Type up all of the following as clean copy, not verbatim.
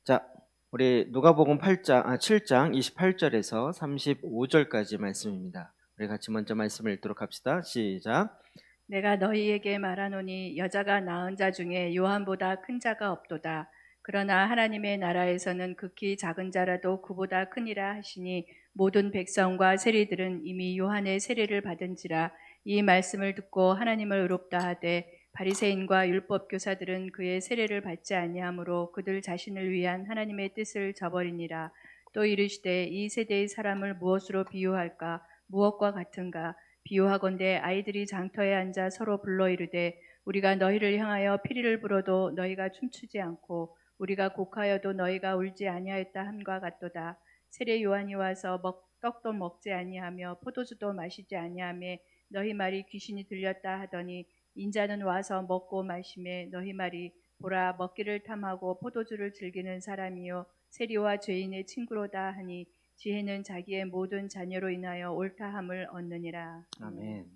자, 우리 누가복음 7장 28절에서 35절까지 말씀입니다. 우리 같이 먼저 말씀을 읽도록 합시다. 시작. 내가 너희에게 말하노니 여자가 낳은 자 중에 요한보다 큰 자가 없도다. 그러나 하나님의 나라에서는 극히 작은 자라도 그보다 크니라 하시니 모든 백성과 세리들은 이미 요한의 세례를 받은지라. 이 말씀을 듣고 하나님을 의롭다 하되 바리새인과 율법 교사들은 그의 세례를 받지 아니하므로 그들 자신을 위한 하나님의 뜻을 저버리니라. 또 이르시되 이 세대의 사람을 무엇으로 비유할까? 무엇과 같은가? 비유하건대 아이들이 장터에 앉아 서로 불러 이르되 우리가 너희를 향하여 피리를 불어도 너희가 춤추지 않고 우리가 곡하여도 너희가 울지 아니하였다 함과 같도다. 세례 요한이 와서 떡도 먹지 아니하며 포도주도 마시지 아니하며 너희 말이 귀신이 들렸다 하더니 인자는 와서 먹고 마시매 너희 말이 보라 먹기를 탐하고 포도주를 즐기는 사람이요 세리와 죄인의 친구로다 하니 지혜는 자기의 모든 자녀로 인하여 옳다함을 얻느니라. 아멘.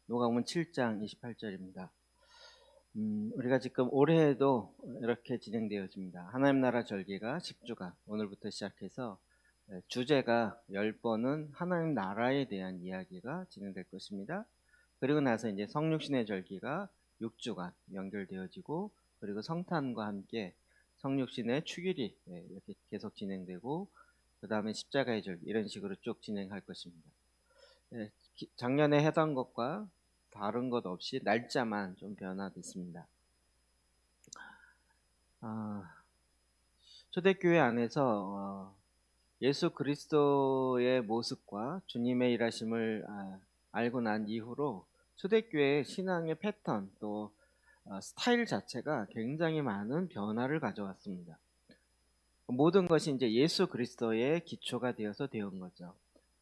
누가복음 7장 28절입니다. 우리가 지금 올해에도 이렇게 진행되어집니다. 하나님 나라 절기가 10주간 오늘부터 시작해서 주제가 10번은 하나님 나라에 대한 이야기가 진행될 것입니다. 그리고 나서 이제 성육신의 절기가 6주간 연결되어지고, 그리고 성탄과 함께 성육신의 축일이 이렇게 계속 진행되고, 그 다음에 십자가의 절기, 이런 식으로 쭉 진행할 것입니다. 작년에 하던 것과 다른 것 없이 날짜만 좀 변화됐습니다. 초대교회 안에서 예수 그리스도의 모습과 주님의 일하심을 알고 난 이후로 초대교회의 신앙의 패턴 또 스타일 자체가 굉장히 많은 변화를 가져왔습니다. 모든 것이 이제 예수 그리스도의 기초가 되어서 되온 거죠.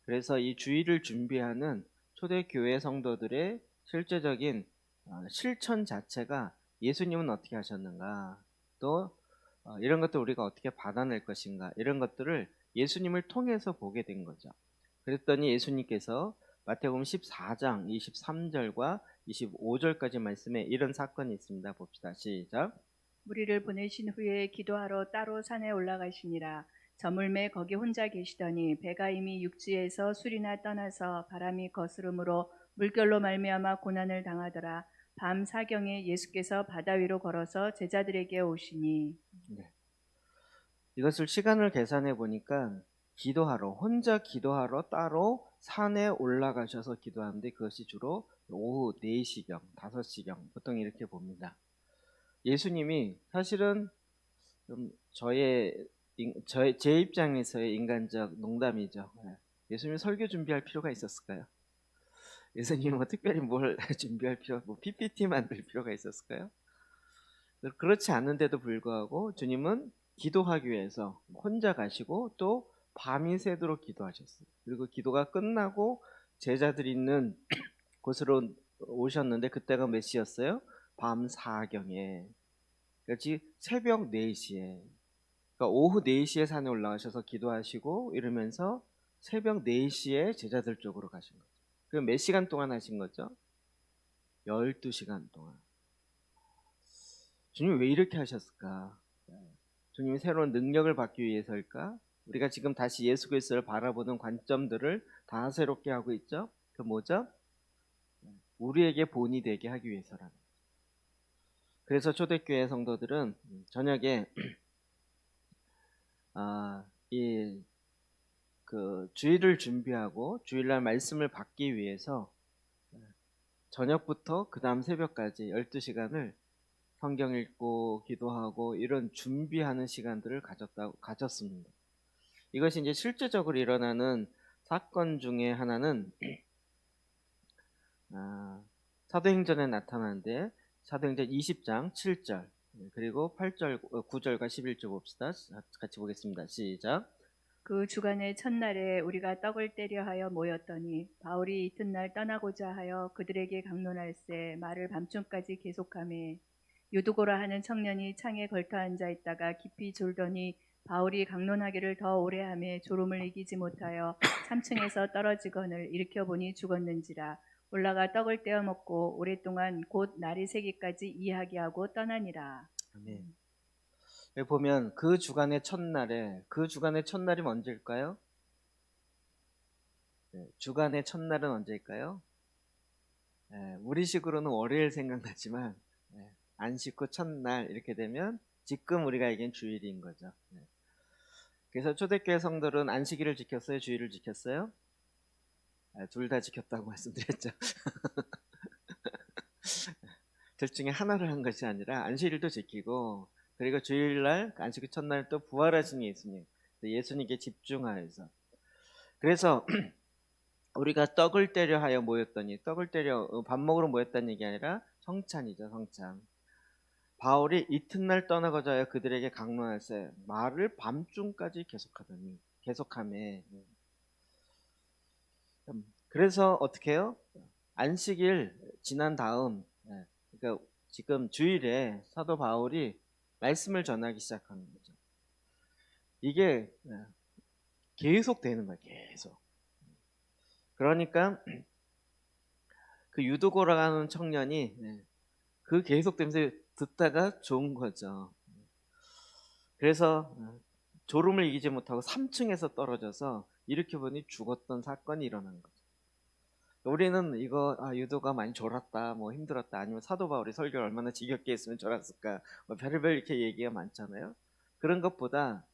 그래서 이 주일을 준비하는 초대교회 성도들의 실제적인 실천 자체가 예수님은 어떻게 하셨는가, 또 이런 것들 우리가 어떻게 받아낼 것인가, 이런 것들을 예수님을 통해서 보게 된 거죠. 그랬더니 예수님께서 마태복음 14장 23절과 25절까지 말씀에 이런 사건이 있습니다. 봅시다. 시작. 무리를 보내신 후에 기도하러 따로 산에 올라가시니라. 저물매 거기 혼자 계시더니 배가 이미 육지에서 술이나 떠나서 바람이 거스름으로 물결로 말미암아 고난을 당하더라. 밤 사경에 예수께서 바다 위로 걸어서 제자들에게 오시니. 네. 이것을 시간을 계산해 보니까 혼자 기도하러 따로 산에 올라가셔서 기도하는데, 그것이 주로 오후 4시경, 5시경 보통 이렇게 봅니다. 예수님이 사실은 제 입장에서의 인간적 농담이죠. 예수님이 설교 준비할 필요가 있었을까요? 예수님은 뭐 특별히 뭘 준비할 PPT 만들 필요가 있었을까요? 그렇지 않은데도 불구하고 주님은 기도하기 위해서 혼자 가시고 또 밤이 새도록 기도하셨어요. 그리고 기도가 끝나고 제자들이 있는 곳으로 오셨는데, 그때가 몇 시였어요? 밤 4경에. 그렇지, 새벽 4시에. 그러니까 오후 4시에 산에 올라가셔서 기도하시고 이러면서 새벽 4시에 제자들 쪽으로 가신 거죠. 그럼 몇 시간 동안 하신 거죠? 12시간 동안. 주님이 왜 이렇게 하셨을까? 주님이 새로운 능력을 받기 위해서일까? 우리가 지금 다시 예수 그리스도를 바라보는 관점들을 다 새롭게 하고 있죠? 그 뭐죠? 우리에게 본이 되게 하기 위해서라는 거죠. 그래서 초대교회 성도들은 저녁에 주일을 준비하고 주일날 말씀을 받기 위해서 저녁부터 그 다음 새벽까지 12시간을 성경 읽고 기도하고 이런 준비하는 시간들을 가졌습니다. 이것이 이제 실제적으로 일어나는 사건 중에 하나는 사도행전에 나타나는데, 사도행전 20장 7절 그리고 8절, 9절과 11절 봅시다. 같이 보겠습니다. 시작. 그 주간의 첫날에 우리가 떡을 떼려 하여 모였더니 바울이 이튿날 떠나고자 하여 그들에게 강론할세 말을 밤중까지 계속하매 유두고라 하는 청년이 창에 걸터 앉아 있다가 깊이 졸더니 바울이 강론하기를 더 오래 하매 졸음을 이기지 못하여 3층에서 떨어지거늘 일으켜 보니 죽었는지라. 올라가 떡을 떼어 먹고 오랫동안 곧 날이 새기까지 이야기하고 떠나니라. 아멘. 여기 보면 그 주간의 첫날에, 그 주간의 첫날이 언제일까요? 네, 주간의 첫날은 언제일까요? 네, 우리식으로는 월요일 생각나지만 안식 후 첫날 이렇게 되면 지금 우리가 얘기한 주일인 거죠. 네. 그래서 초대교회 성도들은 안식일을 지켰어요? 주일을 지켰어요? 둘 다 지켰다고 말씀드렸죠. 둘 중에 하나를 한 것이 아니라 안식일도 지키고, 그리고 주일날 안식 후 첫날 또 부활하신 예수님, 예수님께 집중하여서. 그래서 우리가 떡을 때려 하여 모였더니, 떡을 때려 밥 먹으러 모였다는 얘기 아니라 성찬이죠. 성찬. 바울이 이튿날 떠나고자 하여 그들에게 강론하세 말을 밤중까지 계속하매. 그래서 어떻게 해요? 안식일 지난 다음, 그러니까 지금 주일에 사도 바울이 말씀을 전하기 시작하는 거죠. 이게 계속 되는 거예요. 계속. 그러니까 그 유두고라고 하는 청년이 그 계속되면서 듣다가 좋은 거죠. 그래서 졸음을 이기지 못하고 3층에서 떨어져서 이렇게 보니 죽었던 사건이 일어난 거죠. 우리는 이거 유도가 많이 졸았다, 뭐 힘들었다, 아니면 사도 바울이 설교를 얼마나 지겹게 했으면 졸았을까, 뭐 별의별 이렇게 얘기가 많잖아요. 그런 것보다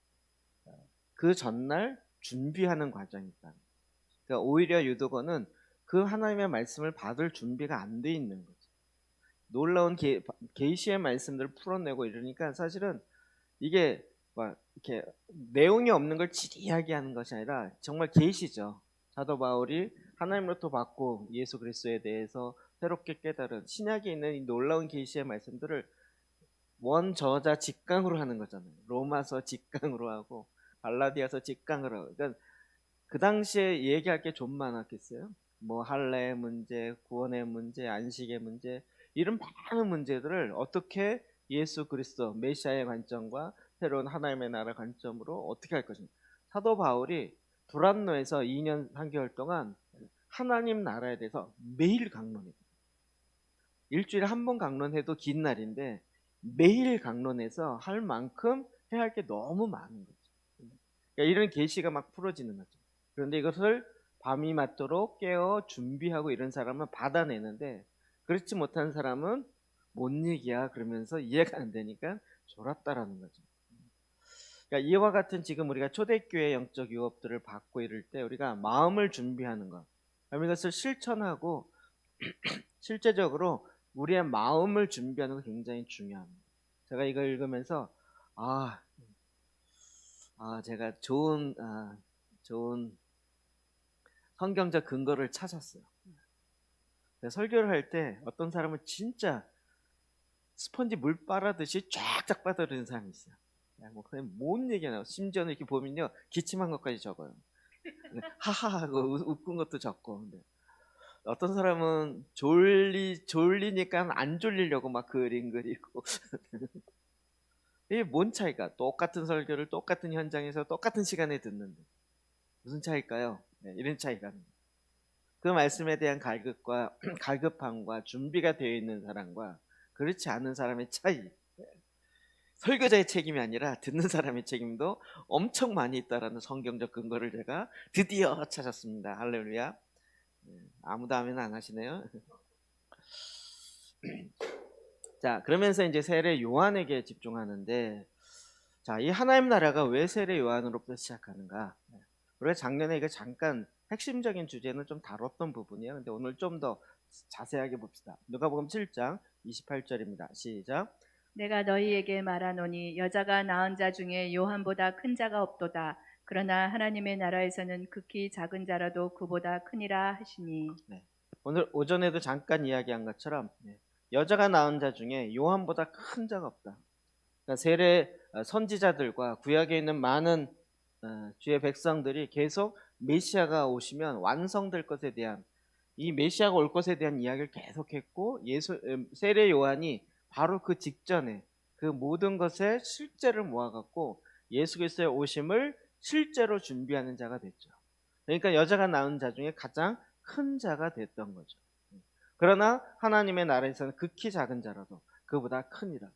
그 전날 준비하는 과정이 있다. 그러니까 오히려 유도거는 그 하나님의 말씀을 받을 준비가 안 돼 있는 거죠. 놀라운 계시의 말씀들을 풀어내고 이러니까 사실은 이게 막 이렇게 내용이 없는 걸 지리하게 하는 것이 아니라 정말 계시죠. 사도 바울이 하나님으로부터 받고 예수 그리스도에 대해서 새롭게 깨달은 신약에 있는 이 놀라운 계시의 말씀들을 원저자 직강으로 하는 거잖아요. 로마서 직강으로 하고 갈라디아서 직강으로 하고. 그러니까 그 당시에 얘기할 게 좀 많았겠어요. 뭐 할례의 문제, 구원의 문제, 안식의 문제, 이런 많은 문제들을 어떻게 예수 그리스도 메시아의 관점과 새로운 하나님의 나라 관점으로 어떻게 할 것인가. 사도 바울이 두란노에서 2년 3개월 동안 하나님 나라에 대해서 매일 강론해요. 일주일에 한 번 강론해도 긴 날인데 매일 강론해서 할 만큼 해야 할 게 너무 많은 거죠. 그러니까 이런 계시가 막 풀어지는 거죠. 그런데 이것을 밤이 맞도록 깨어 준비하고 이런 사람은 받아내는데, 그렇지 못한 사람은 뭔 얘기야 그러면서 이해가 안 되니까 졸았다라는 거죠. 그러니까 이와 같은 지금 우리가 초대교회 영적 유업들을 받고 이럴 때 우리가 마음을 준비하는 것, 그러면 이것을 실천하고 실제적으로 우리의 마음을 준비하는 거 굉장히 중요합니다. 제가 이걸 읽으면서 제가 좋은 성경적 근거를 찾았어요. 설교를 할 때 어떤 사람은 진짜 스펀지 물 빨아듯이 쫙쫙 빨아들이는 사람이 있어요. 뭐 그냥 뭔 얘기가 나와. 심지어는 이렇게 보면요, 기침한 것까지 적어요. 하하하고 웃은 것도 적고. 근데 어떤 사람은 졸리니까 안 졸리려고 막 그림 그리고. 이게 뭔 차이가? 똑같은 설교를 똑같은 현장에서 똑같은 시간에 듣는데 무슨 차이일까요? 이런 차이가. 그 말씀에 대한 갈급함과 준비가 되어 있는 사람과 그렇지 않은 사람의 차이. 설교자의 책임이 아니라 듣는 사람의 책임도 엄청 많이 있다라는 성경적 근거를 제가 드디어 찾았습니다. 할렐루야. 아무도 아멘 안 하시네요. 자, 그러면서 이제 세례 요한에게 집중하는데, 자, 이 하나님 나라가 왜 세례 요한으로부터 시작하는가? 우리가 작년에 이거 잠깐 핵심적인 주제는 좀 다뤘던 부분이에요. 근데 오늘 좀 더 자세하게 봅시다. 누가복음 7장 28절입니다. 시작. 내가 너희에게 말하노니 여자가 낳은 자 중에 요한보다 큰 자가 없도다. 그러나 하나님의 나라에서는 극히 작은 자라도 그보다 크니라 하시니. 오늘 오전에도 잠깐 이야기한 것처럼 여자가 낳은 자 중에 요한보다 큰 자가 없다. 그러니까 세례 선지자들과 구약에 있는 많은 주의 백성들이 계속 메시아가 오시면 완성될 것에 대한, 이 메시아가 올 것에 대한 이야기를 계속했고, 세례 요한이 바로 그 직전에 그 모든 것의 실제를 모아갖고 예수 그리스도의 오심을 실제로 준비하는 자가 됐죠. 그러니까 여자가 낳은 자 중에 가장 큰 자가 됐던 거죠. 그러나 하나님의 나라에서는 극히 작은 자라도 그보다 크니라.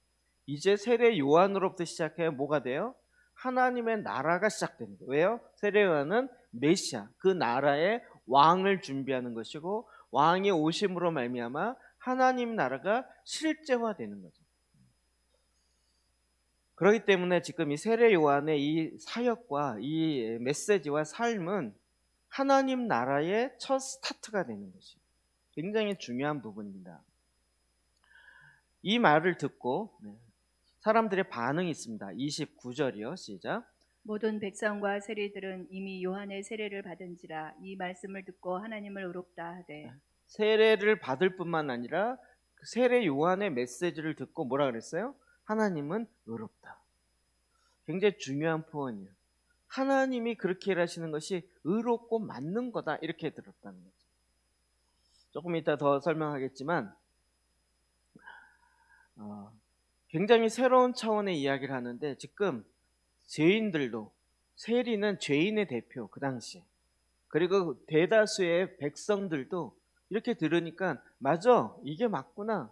이제 세례 요한으로부터 시작해 뭐가 돼요? 하나님의 나라가 시작되는 거예요. 왜요? 세례 요한은 메시아, 그 나라의 왕을 준비하는 것이고 왕이 오심으로 말미암아 하나님 나라가 실제화되는 거죠. 그렇기 때문에 지금 이 세례 요한의 이 사역과 이 메시지와 삶은 하나님 나라의 첫 스타트가 되는 것이에요. 굉장히 중요한 부분입니다. 이 말을 듣고 사람들의 반응이 있습니다. 29절이요. 시작. 모든 백성과 세리들은 이미 요한의 세례를 받은지라 이 말씀을 듣고 하나님을 의롭다 하되. 세례를 받을 뿐만 아니라 그 세례 요한의 메시지를 듣고 뭐라 그랬어요? 하나님은 의롭다. 굉장히 중요한 표현이에요. 하나님이 그렇게 일하시는 것이 의롭고 맞는 거다, 이렇게 들었다는 거죠. 조금 이따 더 설명하겠지만 굉장히 새로운 차원의 이야기를 하는데, 지금 죄인들도, 세리는 죄인의 대표, 그 당시에, 그리고 대다수의 백성들도 이렇게 들으니까 맞아, 이게 맞구나,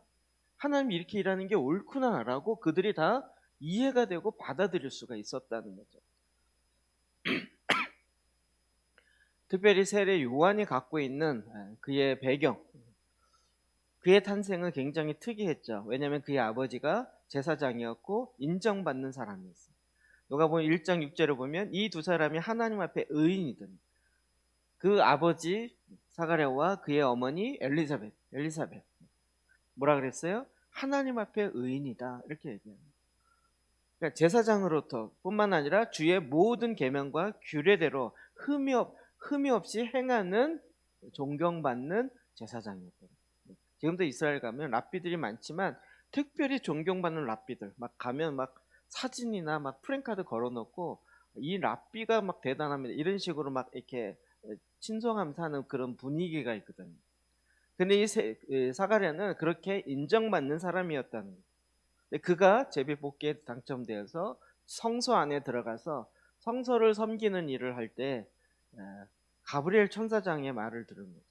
하나님이 이렇게 일하는 게 옳구나 라고 그들이 다 이해가 되고 받아들일 수가 있었다는 거죠. 특별히 세례 요한이 갖고 있는 그의 배경, 그의 탄생은 굉장히 특이했죠. 왜냐하면 그의 아버지가 제사장이었고 인정받는 사람이었어요. 누가복음 1장 6절을 보면 이 두 사람이 하나님 앞에 의인이더니 그 아버지 사가랴와 그의 어머니 엘리사벳 뭐라 그랬어요? 하나님 앞에 의인이다, 이렇게 얘기합니다. 그러니까 제사장으로부터 뿐만 아니라 주의 모든 계명과 규례대로 흠이 없이 행하는, 존경받는 제사장이었다. 지금도 이스라엘 가면 랍비들이 많지만 특별히 존경받는 랍비들 막 가면 막 사진이나 막 프랭카드 걸어놓고 이 랍비가 막 대단합니다, 이런 식으로 막 이렇게 친송하면서 하는 그런 분위기가 있거든요. 근데 이 사가랴는 그렇게 인정받는 사람이었다는 거예요. 근데 그가 제비뽑기에 당첨되어서 성소 안에 들어가서 성소를 섬기는 일을 할 때 가브리엘 천사장의 말을 들은 거죠.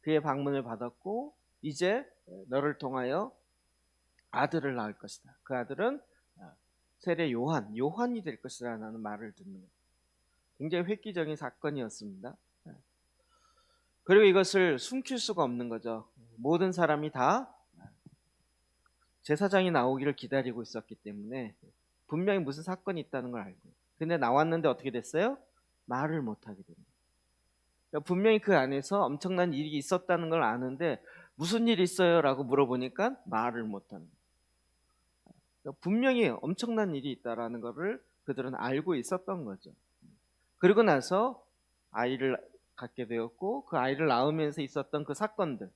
그의 방문을 받았고 이제 너를 통하여 아들을 낳을 것이다. 그 아들은 세례 요한이 될 것이다 라는 말을 듣는 거예요. 굉장히 획기적인 사건이었습니다. 그리고 이것을 숨길 수가 없는 거죠. 모든 사람이 다 제사장이 나오기를 기다리고 있었기 때문에 분명히 무슨 사건이 있다는 걸 알고, 근데 나왔는데 어떻게 됐어요? 말을 못하게 됩니다. 그러니까 분명히 그 안에서 엄청난 일이 있었다는 걸 아는데 무슨 일 있어요? 라고 물어보니까 말을 못하는 거예요. 그러니까 분명히 엄청난 일이 있다라는 것을 그들은 알고 있었던 거죠. 그리고 나서 아이를 갖게 되었고 그 아이를 낳으면서 있었던 그 사건들을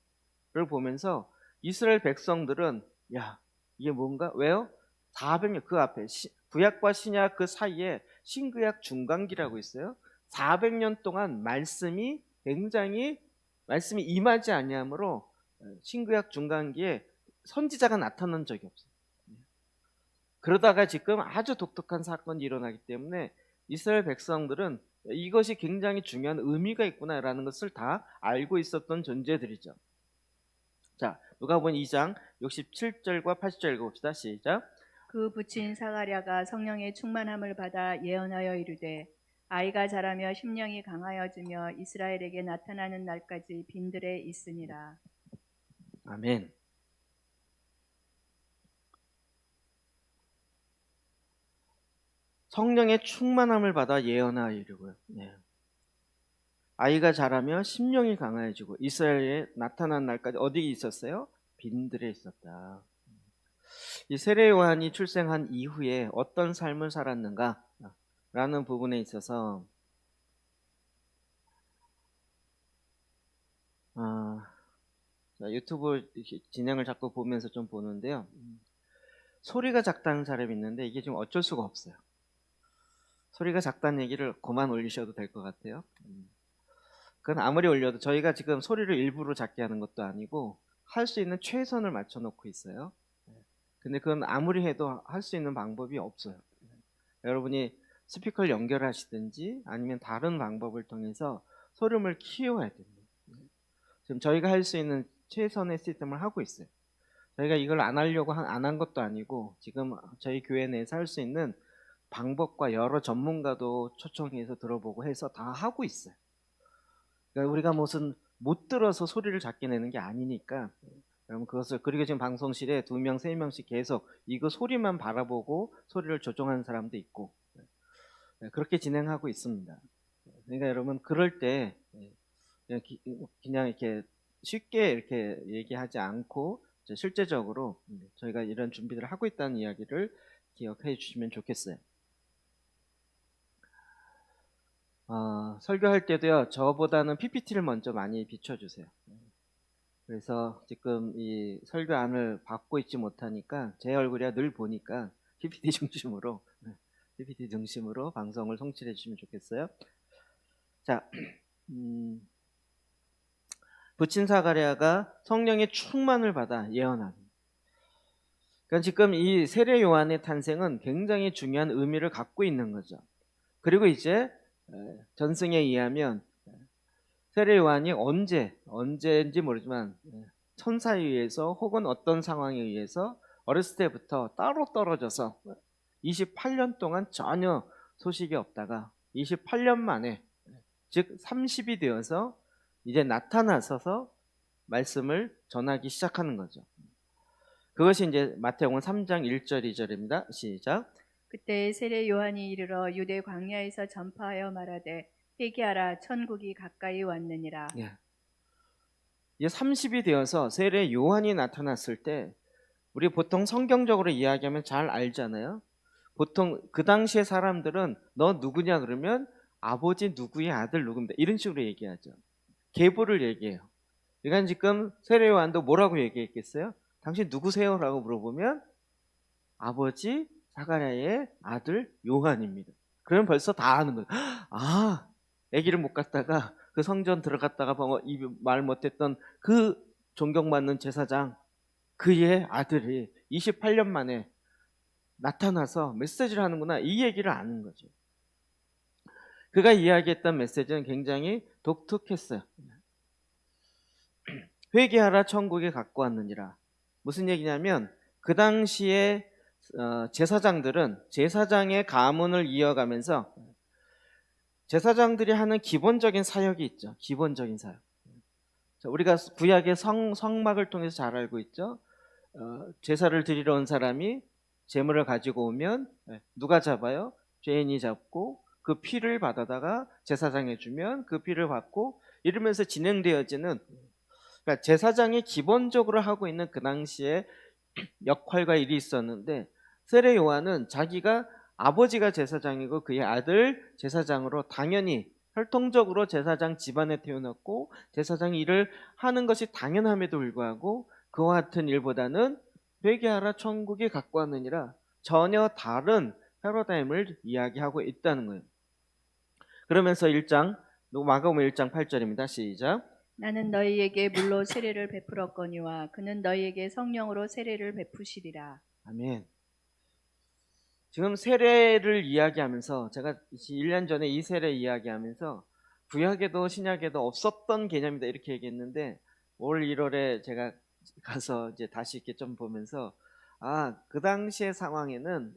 보면서 이스라엘 백성들은 야, 이게 뭔가, 왜요? 400년 그 앞에 구약과 신약 그 사이에 신구약 중간기라고 있어요. 400년 동안 말씀이 임하지 아니하므로 신구약 중간기에 선지자가 나타난 적이 없어요. 그러다가 지금 아주 독특한 사건이 일어나기 때문에 이스라엘 백성들은 이것이 굉장히 중요한 의미가 있구나라는 것을 다 알고 있었던 존재들이죠. 자, 누가복음 2장 67절과 80절 읽어봅시다. 시작. 그 부친 사가랴가 성령의 충만함을 받아 예언하여 이르되 아이가 자라며 심령이 강하여지며 이스라엘에게 나타나는 날까지 빈들에 있으니라. 아멘. 성령의 충만함을 받아 예언하여 이르고요. 네. 아이가 자라며 심령이 강하여지고 이스라엘에 나타난 날까지 어디 있었어요? 빈들에 있었다. 이 세례 요한이 출생한 이후에 어떤 삶을 살았는가 라는 부분에 있어서 유튜브 진행을 자꾸 보면서 좀 보는데요. 소리가 작다는 사람이 있는데 이게 지금 어쩔 수가 없어요. 소리가 작다는 얘기를 그만 올리셔도 될 것 같아요. 그건 아무리 올려도 저희가 지금 소리를 일부러 작게 하는 것도 아니고 할 수 있는 최선을 맞춰 놓고 있어요. 근데 그건 아무리 해도 할 수 있는 방법이 없어요. 여러분이 스피커를 연결하시든지 아니면 다른 방법을 통해서 소름을 키워야 됩니다. 지금 저희가 할 수 있는 최선의 시스템을 하고 있어요. 저희가 이걸 안 하려고 안 한 것도 아니고 지금 저희 교회 내에서 할 수 있는 방법과 여러 전문가도 초청해서 들어보고 해서 다 하고 있어요. 그러니까 우리가 무슨 못 들어서 소리를 작게 내는 게 아니니까 여러분 그것을, 그리고 지금 방송실에 2명, 3명씩 계속 이거 소리만 바라보고 소리를 조정하는 사람도 있고 그렇게 진행하고 있습니다. 그러니까 여러분 그럴 때 그냥 이렇게 쉽게 이렇게 얘기하지 않고 실제적으로 저희가 이런 준비를 하고 있다는 이야기를 기억해 주시면 좋겠어요. 설교할 때도요, 저보다는 PPT를 먼저 많이 비춰주세요. 그래서 지금 이 설교안을 받고 있지 못하니까 제 얼굴이야 늘 보니까 PPT 중심으로 방송을 송출해 주시면 좋겠어요. 자, 부친 사가랴가 성령의 충만을 받아 예언하는. 그러니까 지금 이 세례 요한의 탄생은 굉장히 중요한 의미를 갖고 있는 거죠. 그리고 이제 전승에 의하면 세례 요한이 언제인지 모르지만 천사에 의해서 혹은 어떤 상황에 의해서 어렸을 때부터 따로 떨어져서 28년 동안 전혀 소식이 없다가 28년 만에, 즉 30이 되어서 이제 나타나서서 말씀을 전하기 시작하는 거죠. 그것이 이제 마태복음 3장 1절 2절입니다. 시작. 그때 세례 요한이 이르러 유대 광야에서 전파하여 말하되 회개하라 천국이 가까이 왔느니라. 예. 이제 30이 되어서 세례 요한이 나타났을 때 우리 보통 성경적으로 이야기하면 잘 알잖아요. 보통 그 당시의 사람들은 너 누구냐 그러면 아버지 누구의 아들 누구입니다, 이런 식으로 얘기하죠. 계보를 얘기해요. 그러니까 지금 세례 요한도 뭐라고 얘기했겠어요? 당신 누구세요? 라고 물어보면 아버지 사가랴의 아들 요한입니다. 그러면 벌써 다 아는 거예요. 아, 아기를 못 갖다가 그 성전 들어갔다가 말 못했던 그 존경받는 제사장, 그의 아들이 28년 만에 나타나서 메시지를 하는구나, 이 얘기를 아는 거죠. 그가 이야기했던 메시지는 굉장히 독특했어요. 회개하라 천국에 갖고 왔느니라. 무슨 얘기냐면 그 당시에 제사장들은 제사장의 가문을 이어가면서 제사장들이 하는 기본적인 사역이 있죠. 기본적인 사역. 우리가 구약의 성막을 통해서 잘 알고 있죠. 제사를 드리러 온 사람이 제물을 가지고 오면 누가 잡아요? 죄인이 잡고 그 피를 받아다가 제사장에 주면 그 피를 받고, 이러면서 진행되어지는, 그러니까 제사장이 기본적으로 하고 있는 그 당시에 역할과 일이 있었는데, 세례 요한은 자기가 아버지가 제사장이고 그의 아들 제사장으로 당연히 혈통적으로 제사장 집안에 태어났고 제사장 일을 하는 것이 당연함에도 불구하고 그와 같은 일보다는 회개하라 천국이 갖고 왔느니라 전혀 다른 패러다임을 이야기하고 있다는 거예요. 그러면서 마가복음 1장 8절입니다. 시작. 나는 너희에게 물로 세례를 베풀었거니와 그는 너희에게 성령으로 세례를 베푸시리라. 아멘. 지금 세례를 이야기하면서 제가 1년 전에 이 세례 이야기하면서 구약에도 신약에도 없었던 개념이다 이렇게 얘기했는데, 올 1월에 제가 가서 이제 다시 이렇게 좀 보면서 그 당시의 상황에는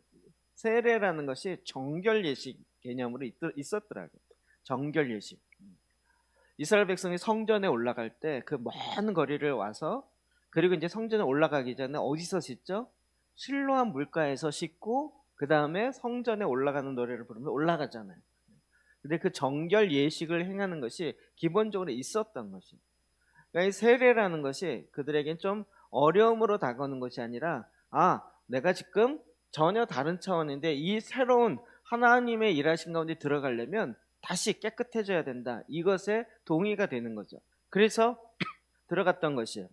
세례라는 것이 정결 예식 개념으로 있었더라고요. 정결 예식. 이스라엘 백성이 성전에 올라갈 때 그 먼 거리를 와서, 그리고 이제 성전에 올라가기 전에 어디서 씻죠? 실로암 물가에서 씻고 그 다음에 성전에 올라가는 노래를 부르면 올라가잖아요. 근데 그 정결 예식을 행하는 것이 기본적으로 있었던 것이, 그러니까 이 세례라는 것이 그들에겐 좀 어려움으로 다가오는 것이 아니라 내가 지금 전혀 다른 차원인데 이 새로운 하나님의 일하신 가운데 들어가려면 다시 깨끗해져야 된다, 이것에 동의가 되는 거죠. 그래서 들어갔던 것이에요.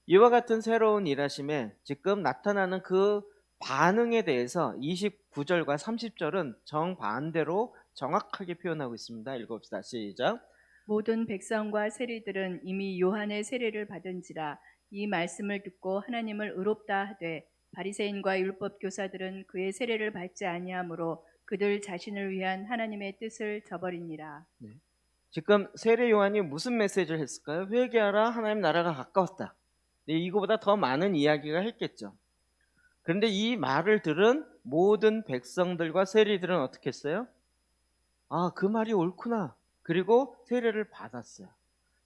이와 같은 새로운 일하심에 지금 나타나는 그 반응에 대해서 29절과 30절은 정반대로 정확하게 표현하고 있습니다. 읽어봅시다. 시작. 모든 백성과 세리들은 이미 요한의 세례를 받은지라 이 말씀을 듣고 하나님을 의롭다 하되 바리새인과 율법 교사들은 그의 세례를 받지 아니하므로 그들 자신을 위한 하나님의 뜻을 저버리니라. 네. 지금 세례 요한이 무슨 메시지를 했을까요? 회개하라, 하나님 나라가 가까웠다. 근데 이거보다 더 많은 이야기가 했겠죠. 그런데 이 말을 들은 모든 백성들과 세리들은 어떻게 했어요? 아, 그 말이 옳구나. 그리고 세례를 받았어요.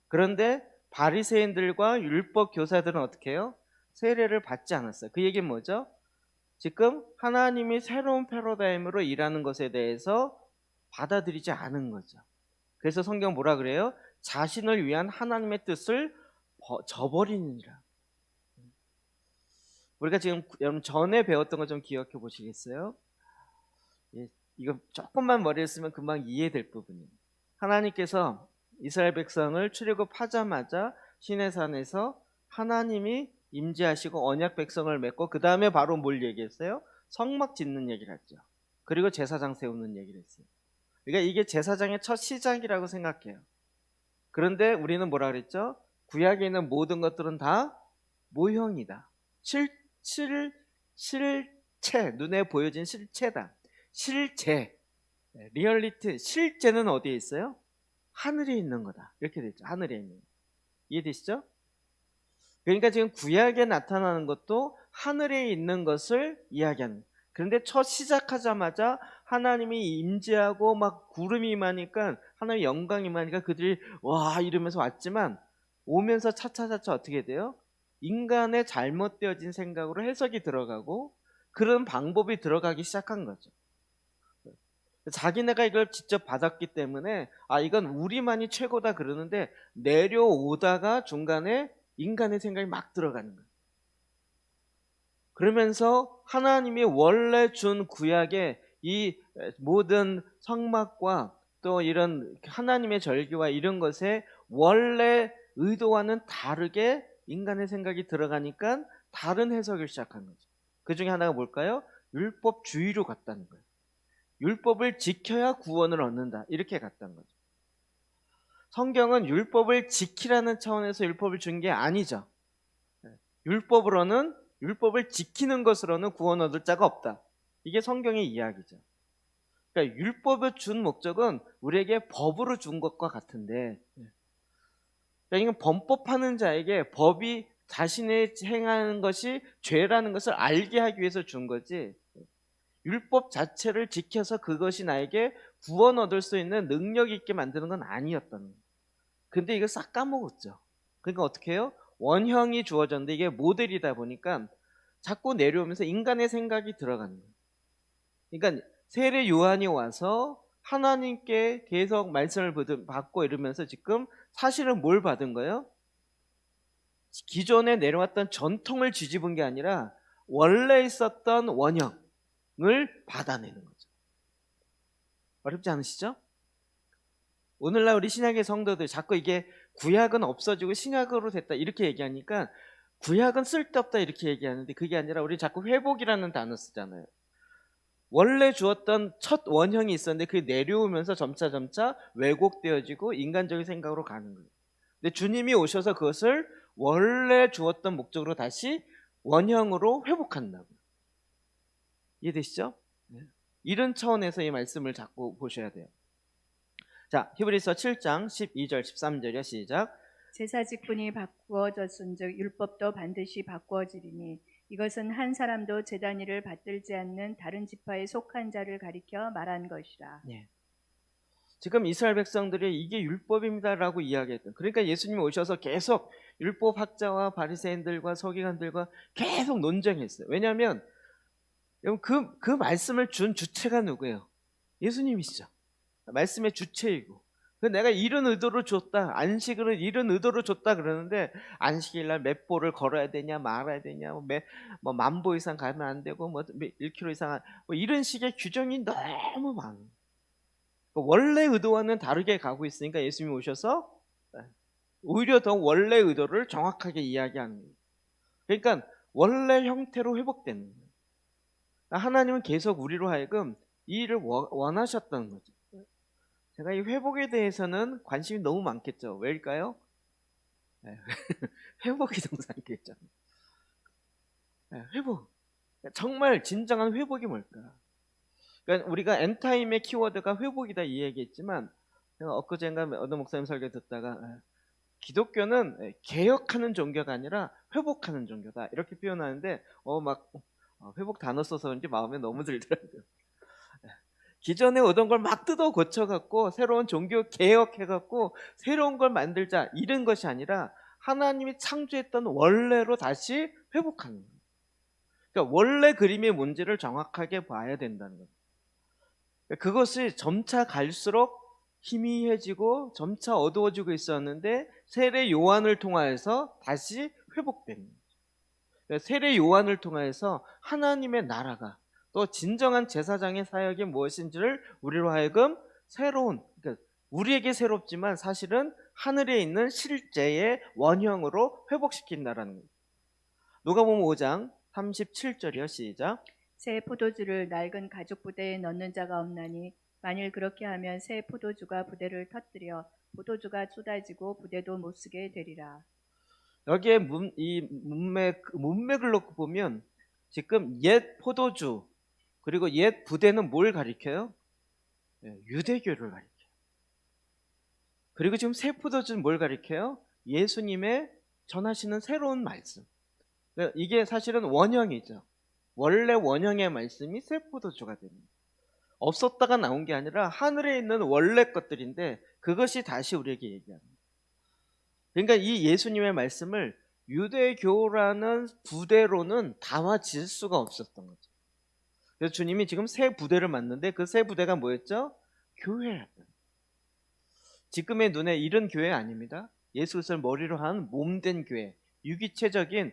그런데 바리새인들과 율법 교사들은 어떻게 해요? 세례를 받지 않았어요. 그 얘기는 뭐죠? 지금 하나님이 새로운 패러다임으로 일하는 것에 대해서 받아들이지 않은 거죠. 그래서 성경 뭐라 그래요? 자신을 위한 하나님의 뜻을 저버리느니라. 우리가 지금 여러분 전에 배웠던 거 좀 기억해 보시겠어요? 예, 이거 조금만 머리에 쓰면 금방 이해될 부분이에요. 하나님께서 이스라엘 백성을 출애굽하자마자 시내산에서 하나님이 임재하시고 언약 백성을 맺고 그 다음에 바로 뭘 얘기했어요? 성막 짓는 얘기를 했죠. 그리고 제사장 세우는 얘기를 했어요. 그러니까 이게 제사장의 첫 시작이라고 생각해요. 그런데 우리는 뭐라 그랬죠? 구약에 있는 모든 것들은 다 모형이다. 실체, 눈에 보여진 실체다. 실제, 리얼리티, 실제는 어디에 있어요? 하늘에 있는 거다. 이렇게 됐죠. 하늘에 있는 거. 이해되시죠? 그러니까 지금 구약에 나타나는 것도 하늘에 있는 것을 이야기하는. 그런데 첫 시작하자마자 하나님이 임재하고 막 구름이 임하니까 하나님의 영광이 임하니까 그들이 와 이러면서 왔지만 오면서 차차차차 어떻게 돼요? 인간의 잘못되어진 생각으로 해석이 들어가고 그런 방법이 들어가기 시작한 거죠. 자기네가 이걸 직접 받았기 때문에 아 이건 우리만이 최고다 그러는데 내려오다가 중간에 인간의 생각이 막 들어가는 거예요. 그러면서 하나님이 원래 준 구약의 이 모든 성막과 또 이런 하나님의 절기와 이런 것에 원래 의도와는 다르게 인간의 생각이 들어가니까 다른 해석을 시작한 거죠. 그 중에 하나가 뭘까요? 율법주의로 갔다는 거예요. 율법을 지켜야 구원을 얻는다. 이렇게 갔다는 거죠. 성경은 율법을 지키라는 차원에서 율법을 준 게 아니죠. 율법을 지키는 것으로는 구원 얻을 자가 없다. 이게 성경의 이야기죠. 그러니까 율법을 준 목적은 우리에게 법으로 준 것과 같은데 그러니까 이건 범법하는 자에게 법이 자신의 행하는 것이 죄라는 것을 알게 하기 위해서 준 거지 율법 자체를 지켜서 그것이 나에게 구원 얻을 수 있는 능력 있게 만드는 건 아니었다는 거예요. 근데 이거 싹 까먹었죠. 그러니까 어떻게 해요? 원형이 주어졌는데 이게 모델이다 보니까 자꾸 내려오면서 인간의 생각이 들어가는 거예요. 그러니까 세례 요한이 와서 하나님께 계속 말씀을 받고 이러면서 지금 사실은 뭘 받은 거예요? 기존에 내려왔던 전통을 뒤집은 게 아니라 원래 있었던 원형을 받아내는 거죠. 어렵지 않으시죠? 오늘날 우리 신약의 성도들 자꾸 이게 구약은 없어지고 신약으로 됐다 이렇게 얘기하니까 구약은 쓸데없다 이렇게 얘기하는데 그게 아니라 우리 자꾸 회복이라는 단어 쓰잖아요. 원래 주었던 첫 원형이 있었는데 그게 내려오면서 점차 왜곡되어지고 인간적인 생각으로 가는 거예요. 근데 주님이 오셔서 그것을 원래 주었던 목적으로 다시 원형으로 회복한다고요. 이해되시죠? 네. 이런 차원에서 이 말씀을 자꾸 보셔야 돼요. 자, 히브리서 7장 12절 13절이요. 시작. 제사 직분이 바꾸어졌은즉 율법도 반드시 바꾸어지리니 이것은 한 사람도 제단 일을 받들지 않는 다른 지파에 속한 자를 가리켜 말한 것이라. 네. 지금 이스라엘 백성들이 이게 율법입니다라고 이야기했던. 그러니까 예수님이 오셔서 계속 율법학자와 바리새인들과 서기관들과 계속 논쟁했어요. 왜냐하면 그 말씀을 준 주체가 누구예요? 예수님이시죠. 말씀의 주체이고. 내가 이런 의도로 줬다. 안식을 이런 의도로 줬다 그러는데 안식일날 몇 보를 걸어야 되냐 말아야 되냐 뭐 10,000보 이상 가면 안 되고 뭐 1km 이상 뭐 이런 식의 규정이 너무 많아요. 원래 의도와는 다르게 가고 있으니까 예수님이 오셔서 오히려 더 원래 의도를 정확하게 이야기하는 거예요. 그러니까 원래 형태로 회복되는 거예요. 하나님은 계속 우리로 하여금 이 일을 원하셨다는 거죠. 제가 이 회복에 대해서는 관심이 너무 많겠죠. 왜일까요? 회복이 너무 많겠죠. 회복. 정말 진정한 회복이 뭘까? 그러니까 우리가 엔타임의 키워드가 회복이다 이 얘기했지만 제가 엊그젠가 어느 목사님 설교 듣다가 기독교는 개혁하는 종교가 아니라 회복하는 종교다 이렇게 표현하는데 회복 단어 써서 그런지 마음에 너무 들더라고요. 기존에 오던 걸 막 뜯어 고쳐갖고 새로운 종교 개혁해갖고 새로운 걸 만들자 이런 것이 아니라 하나님이 창조했던 원래로 다시 회복하는 거예요. 그러니까 원래 그림의 문제를 정확하게 봐야 된다는 거예요. 그것이 점차 갈수록 희미해지고 점차 어두워지고 있었는데 세례 요한을 통하여서 다시 회복되는 거예요. 세례 요한을 통하여서 하나님의 나라가 또 진정한 제사장의 사역이 무엇인지를 우리로 하여금 새로운, 그러니까 우리에게 새롭지만 사실은 하늘에 있는 실제의 원형으로 회복시킨다라는 거예요. 누가복음 5장 37절이요. 시작. 새 포도주를 낡은 가죽 부대에 넣는 자가 없나니 만일 그렇게 하면 새 포도주가 부대를 터뜨려 포도주가 쏟아지고 부대도 못 쓰게 되리라. 여기에 문맥을 놓고 보면 지금 옛 포도주 그리고 옛 부대는 뭘 가리켜요? 유대교를 가리켜요. 그리고 지금 새 포도주는 뭘 가리켜요? 예수님의 전하시는 새로운 말씀. 이게 사실은 원형이죠. 원래 원형의 말씀이 새 포도주가 됩니다. 없었다가 나온 게 아니라 하늘에 있는 원래 것들인데 그것이 다시 우리에게 얘기합니다. 그러니까 이 예수님의 말씀을 유대교라는 부대로는 담아질 수가 없었던 거죠. 그래서 주님이 지금 새 부대를 만드는데 그 새 부대가 뭐였죠? 교회였다. 지금의 눈에 이런 교회 아닙니다. 예수 그리스도를 머리로 한 몸된 교회, 유기체적인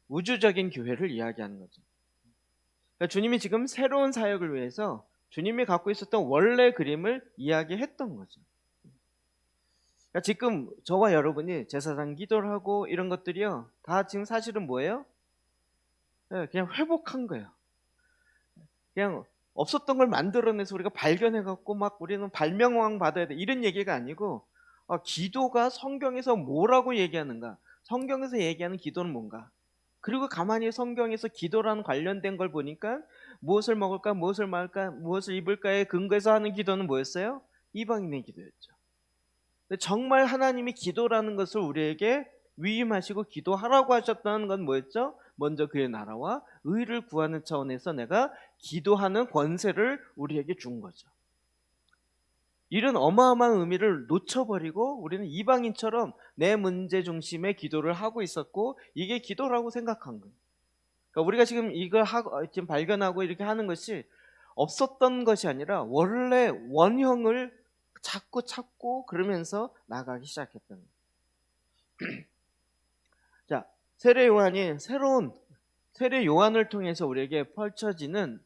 우주적인 교회를 이야기하는 거죠. 그러니까 주님이 지금 새로운 사역을 위해서 주님이 갖고 있었던 원래 그림을 이야기했던 거죠. 그러니까 지금 저와 여러분이 제사장 기도를 하고 이런 것들이요, 다 지금 사실은 뭐예요? 그냥 회복한 거예요. 그냥 없었던 걸 만들어내서 우리가 발견해갖고 막 우리는 발명왕 받아야 돼 이런 얘기가 아니고, 기도가 성경에서 뭐라고 얘기하는가, 성경에서 얘기하는 기도는 뭔가, 그리고 가만히 성경에서 기도라는 관련된 걸 보니까 무엇을 먹을까, 무엇을 말까, 무엇을 입을까에 근거해서 하는 기도는 뭐였어요? 이방인의 기도였죠. 정말 하나님이 기도라는 것을 우리에게 위임하시고 기도하라고 하셨다는 건 뭐였죠? 먼저 그의 나라와 의를 구하는 차원에서 내가 기도하는 권세를 우리에게 준 거죠. 이런 어마어마한 의미를 놓쳐버리고 우리는 이방인처럼 내 문제 중심의 기도를 하고 있었고 이게 기도라고 생각한 거예요. 그러니까 우리가 지금 이걸 지금 발견하고 이렇게 하는 것이 없었던 것이 아니라 원래 원형을 자꾸 찾고 그러면서 나가기 시작했던 거예요. 자, 세례 요한이 세례 요한을 통해서 우리에게 펼쳐지는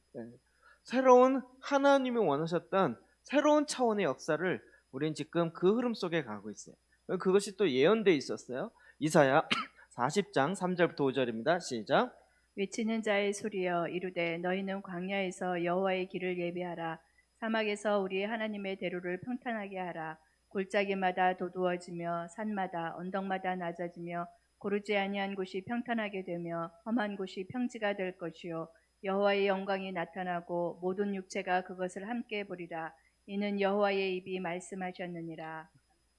새로운 하나님이 원하셨던 새로운 차원의 역사를 우리는 지금 그 흐름 속에 가고 있어요. 그것이 또 예언되어 있었어요. 이사야 40장 3절부터 5절입니다. 시작. 외치는 자의 소리여 이르되 너희는 광야에서 여호와의 길을 예비하라. 사막에서 우리 하나님의 대로를 평탄하게 하라. 골짜기마다 도두어지며 산마다 언덕마다 낮아지며 고르지 아니한 곳이 평탄하게 되며 험한 곳이 평지가 될 것이요 여호와의 영광이 나타나고 모든 육체가 그것을 함께 보리라. 이는 여호와의 입이 말씀하셨느니라.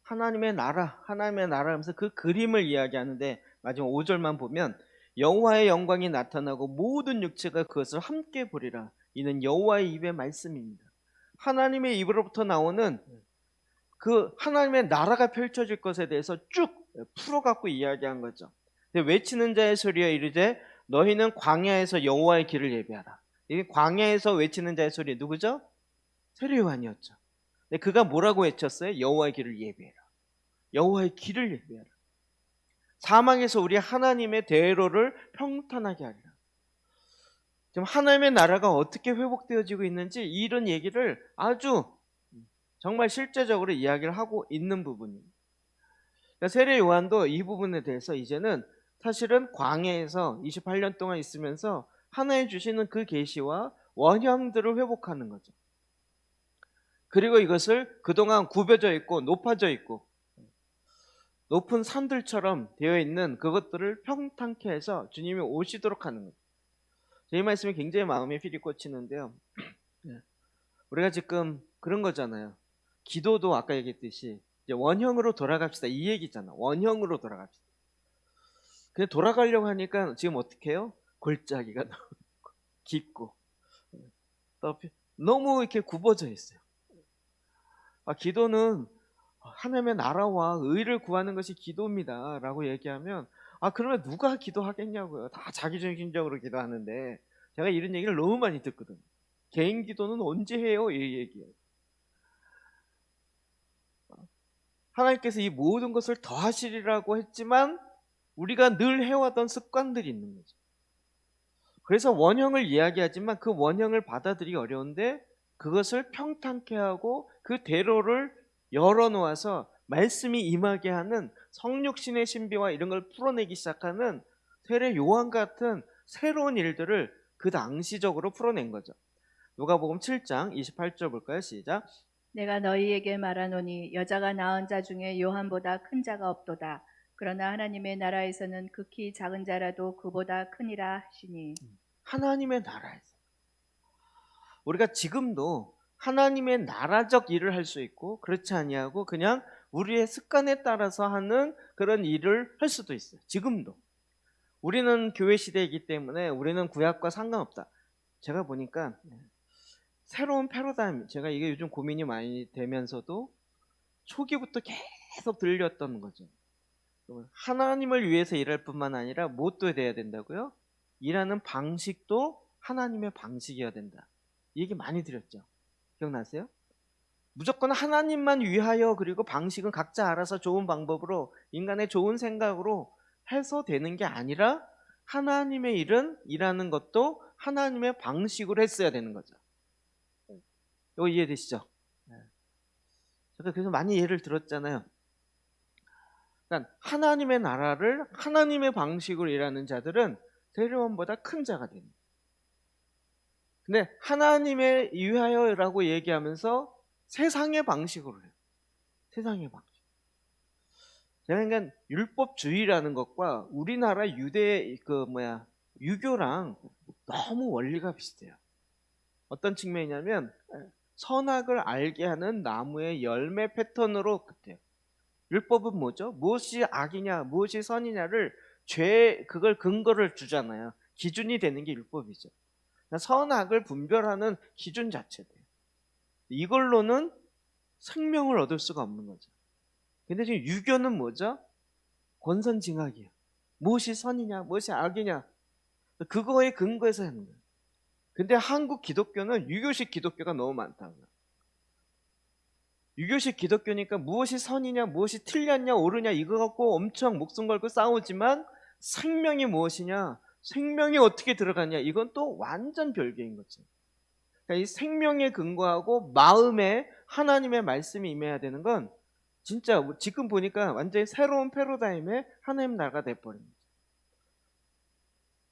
하나님의 나라 하면서 그 그림을 이야기하는데 마지막 5절만 보면 여호와의 영광이 나타나고 모든 육체가 그것을 함께 보리라. 이는 여호와의 입의 말씀입니다. 하나님의 입으로부터 나오는 그 하나님의 나라가 펼쳐질 것에 대해서 쭉 풀어갖고 이야기한 거죠. 외치는 자의 소리여 이르되 너희는 광야에서 여호와의 길을 예비하라. 이 광야에서 외치는 자의 소리 누구죠? 세례 요한이었죠. 근데 그가 뭐라고 외쳤어요? 여호와의 길을 예비해라. 여호와의 길을 예비하라. 사막에서 우리 하나님의 대로를 평탄하게 하리라. 지금 하나님의 나라가 어떻게 회복되어지고 있는지 이런 얘기를 아주 정말 실제적으로 이야기를 하고 있는 부분입니다. 그러니까 세례 요한도 이 부분에 대해서 이제는 사실은 광야에서 28년 동안 있으면서 하나님 주시는 그 계시와 원형들을 회복하는 거죠. 그리고 이것을 그동안 굽여져 있고 높아져 있고 높은 산들처럼 되어 있는 그것들을 평탄케 해서 주님이 오시도록 하는 거죠. 이 말씀이 굉장히 마음에 필이 꽂히는데요. 우리가 지금 그런 거잖아요. 기도도 아까 얘기했듯이 이제 원형으로 돌아갑시다 이 얘기잖아. 원형으로 돌아갑시다. 근데 돌아가려고 하니까 지금 어떻게 해요? 골짜기가 너무 깊고 너무 이렇게 굽어져 있어요. 기도는 하나님의 나라와 의를 구하는 것이 기도입니다 라고 얘기하면 그러면 누가 기도하겠냐고요. 다 자기중심적으로 기도하는데 제가 이런 얘기를 너무 많이 듣거든요. 개인 기도는 언제 해요? 이 얘기예요. 하나님께서 이 모든 것을 더하시리라고 했지만 우리가 늘 해왔던 습관들이 있는 거죠. 그래서 원형을 이야기하지만 그 원형을 받아들이기 어려운데 그것을 평탄케 하고 그 대로를 열어놓아서 말씀이 임하게 하는 성육신의 신비와 이런 걸 풀어내기 시작하는 세례 요한 같은 새로운 일들을 그 당시적으로 풀어낸 거죠. 누가복음 7장 28절 볼까요? 시작. 내가 너희에게 말하노니 여자가 낳은 자 중에 요한보다 큰 자가 없도다. 그러나 하나님의 나라에서는 극히 작은 자라도 그보다 크니라 하시니. 하나님의 나라에서 우리가 지금도 하나님의 나라적 일을 할 수 있고 그렇지 아니하고 그냥 우리의 습관에 따라서 하는 그런 일을 할 수도 있어요. 지금도 우리는 교회 시대이기 때문에 우리는 구약과 상관없다. 제가 보니까 새로운 패러다임, 제가 이게 요즘 고민이 많이 되면서도 초기부터 계속 들렸던 거죠. 하나님을 위해서 일할 뿐만 아니라 무엇도 돼야 된다고요? 일하는 방식도 하나님의 방식이어야 된다. 이 얘기 많이 드렸죠. 기억나세요? 무조건 하나님만 위하여 그리고 방식은 각자 알아서 좋은 방법으로 인간의 좋은 생각으로 해서 되는 게 아니라 하나님의 일은 일하는 것도 하나님의 방식으로 했어야 되는 거죠. 이거 이해되시죠? 제가 그래서 많이 예를 들었잖아요. 그러니까 하나님의 나라를 하나님의 방식으로 일하는 자들은 세례요한보다 큰 자가 됩니다. 근데 하나님의 위하여라고 얘기하면서 세상의 방식으로 해요. 세상의 방식. 제가 그러니까 율법주의라는 것과 우리나라 유교랑 너무 원리가 비슷해요. 어떤 측면이냐면 선악을 알게 하는 나무의 열매 패턴으로 같아요. 율법은 뭐죠? 무엇이 악이냐, 무엇이 선이냐를 그걸 근거를 주잖아요. 기준이 되는 게 율법이죠. 선악을 분별하는 기준 자체돼요. 이걸로는 생명을 얻을 수가 없는 거죠. 근데 지금 유교는 뭐죠? 권선징악이에요. 무엇이 선이냐, 무엇이 악이냐, 그거에 근거해서 하는 거예요. 근데 한국 기독교는 유교식 기독교가 너무 많다고요. 유교식 기독교니까 무엇이 선이냐, 무엇이 틀렸냐, 옳으냐 이거 갖고 엄청 목숨 걸고 싸우지만 생명이 무엇이냐, 생명이 어떻게 들어가냐 이건 또 완전 별개인 거죠. 그러니까 이 생명에 근거하고 마음에 하나님의 말씀이 임해야 되는 건 진짜 지금 보니까 완전히 새로운 패러다임의 하나님 나라가 돼버린 거죠.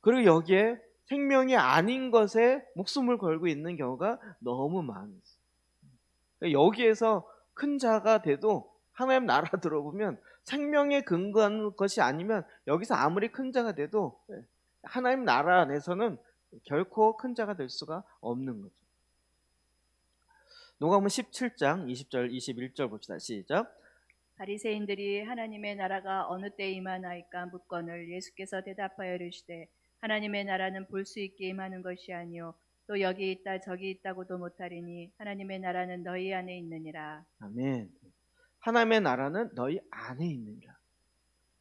그리고 여기에 생명이 아닌 것에 목숨을 걸고 있는 경우가 너무 많았어요. 그러니까 여기에서 큰 자가 돼도 하나님 나라 들어보면 생명에 근거한 것이 아니면 여기서 아무리 큰 자가 돼도 하나님 나라 안에서는 결코 큰 자가 될 수가 없는 거죠. 누가복음 17장 20절 21절 봅시다. 시작. 바리새인들이 하나님의 나라가 어느 때 임하나이까 묻거늘 예수께서 대답하여 이르시되 하나님의 나라는 볼 수 있게 임하는 것이 아니요 또 여기 있다 저기 있다고도 못하리니 하나님의 나라는 너희 안에 있느니라. 아멘. 하나님의 나라는 너희 안에 있느니라.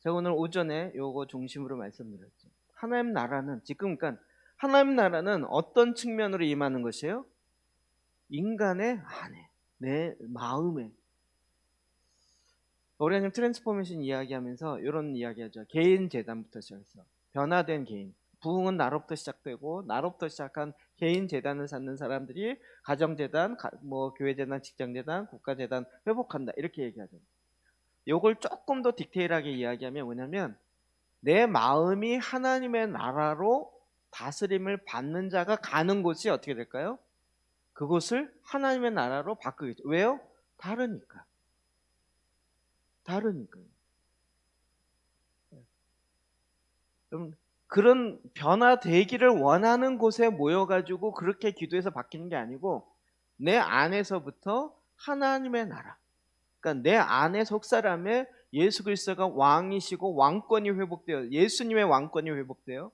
제가 오늘 오전에 요거 중심으로 말씀드렸죠. 하나님 나라는 지금 그러니까 하나님 나라는 어떤 측면으로 임하는 것이에요? 인간의 안에, 내 마음에. 우리가 트랜스포메이션 이야기하면서 이런 이야기하죠. 개인 재단부터 시작해서 변화된 개인. 부흥은 나로부터 시작되고 나로부터 시작한 개인 재단을 쌓는 사람들이 가정재단, 교회재단, 직장재단, 국가재단 회복한다 이렇게 얘기하죠. 이걸 조금 더 디테일하게 이야기하면 뭐냐면 내 마음이 하나님의 나라로 다스림을 받는 자가 가는 곳이 어떻게 될까요? 그곳을 하나님의 나라로 바꾸겠죠. 왜요? 다르니까. 그럼 그런 변화되기를 원하는 곳에 모여가지고 그렇게 기도해서 바뀌는 게 아니고 내 안에서부터 하나님의 나라, 그러니까 내 안에 속 사람에 예수 그리스도가 왕이시고 왕권이 회복돼요. 예수님의 왕권이 회복돼요.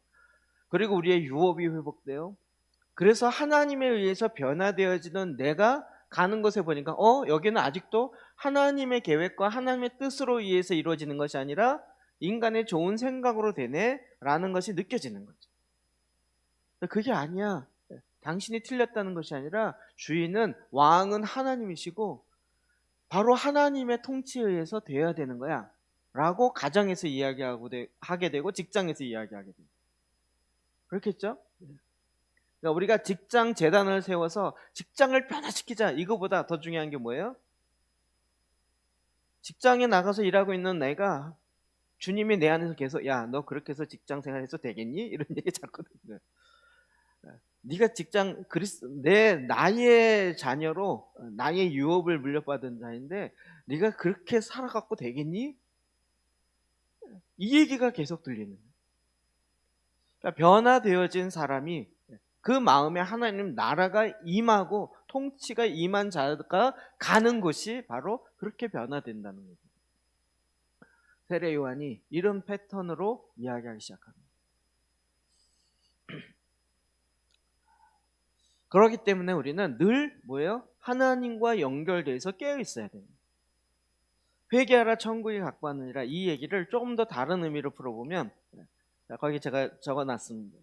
그리고 우리의 유업이 회복돼요. 그래서 하나님에 의해서 변화되어지는 내가 가는 곳에 보니까 여기는 아직도 하나님의 계획과 하나님의 뜻으로 의해서 이루어지는 것이 아니라 인간의 좋은 생각으로 되네 라는 것이 느껴지는 거죠. 그게 아니야. 당신이 틀렸다는 것이 아니라 주인은 왕은 하나님이시고 바로 하나님의 통치에 의해서 되어야 되는 거야 라고 가정에서 하게 되고 직장에서 이야기하게 돼요. 그렇겠죠? 그러니까 우리가 직장 재단을 세워서 직장을 변화시키자, 이거보다 더 중요한 게 뭐예요? 직장에 나가서 일하고 있는 내가 주님이 내 안에서 계속 야, 너 그렇게 해서 직장 생활해서 되겠니? 이런 얘기 자꾸 들어요. 네가 나의 자녀로 나의 유업을 물려받은 자인데 네가 그렇게 살아갖고 되겠니? 이 얘기가 계속 들리는 거예요. 그러니까 변화되어진 사람이 그 마음에 하나님 나라가 임하고 통치가 임한 자가 가는 곳이 바로 그렇게 변화된다는 거죠. 세례 요한이 이런 패턴으로 이야기하기 시작합니다. 그렇기 때문에 우리는 늘 뭐예요? 하나님과 연결돼서 깨어 있어야 됩니다. 회개하라 천국이 가까우니라, 이 얘기를 조금 더 다른 의미로 풀어보면, 거기 제가 적어놨습니다.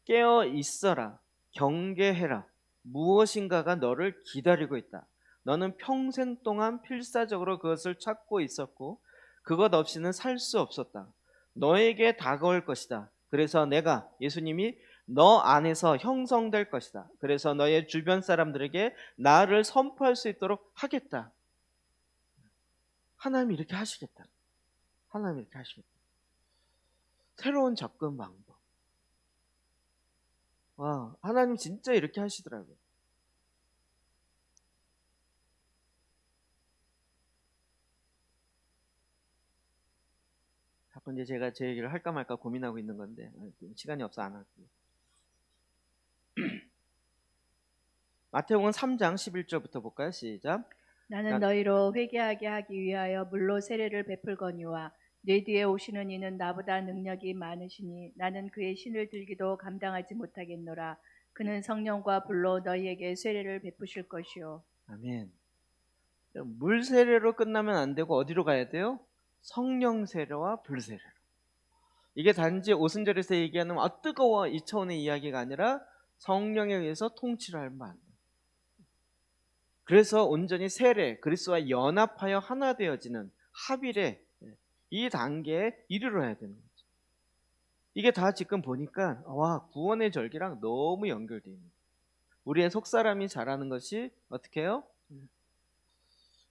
깨어 있어라, 경계해라, 무엇인가가 너를 기다리고 있다. 너는 평생 동안 필사적으로 그것을 찾고 있었고 그것 없이는 살 수 없었다. 너에게 다가올 것이다. 그래서 내가, 예수님이 너 안에서 형성될 것이다. 그래서 너의 주변 사람들에게 나를 선포할 수 있도록 하겠다. 하나님이 이렇게 하시겠다. 하나님이 이렇게 하시겠다. 새로운 접근 방법. 와, 하나님 진짜 이렇게 하시더라고요. 자꾸 이제 제가 제 얘기를 할까 말까 고민하고 있는 건데 시간이 없어 안 할게요. 마태복음 3장 11절부터 볼까요? 시작. 나는 너희로 회개하게 하기 위하여 물로 세례를 베풀거니와 내 뒤에 오시는 이는 나보다 능력이 많으시니 나는 그의 신을 들기도 감당하지 못하겠노라. 그는 성령과 불로 너희에게 세례를 베푸실 것이요. 아멘. 물 세례로 끝나면 안 되고 어디로 가야 돼요? 성령 세례와 불 세례로. 이게 단지 오순절에서 얘기하는 뜨거워 이 차원의 이야기가 아니라 성령에 의해서 통치를 할 만. 그래서 온전히 세례, 그리스도와 연합하여 하나 되어지는 합일의 이 단계에 이르러야 되는 거죠. 이게 다 지금 보니까 구원의 절기랑 너무 연결되어 있는 거예요. 우리의 속사람이 잘하는 것이 어떻게 해요?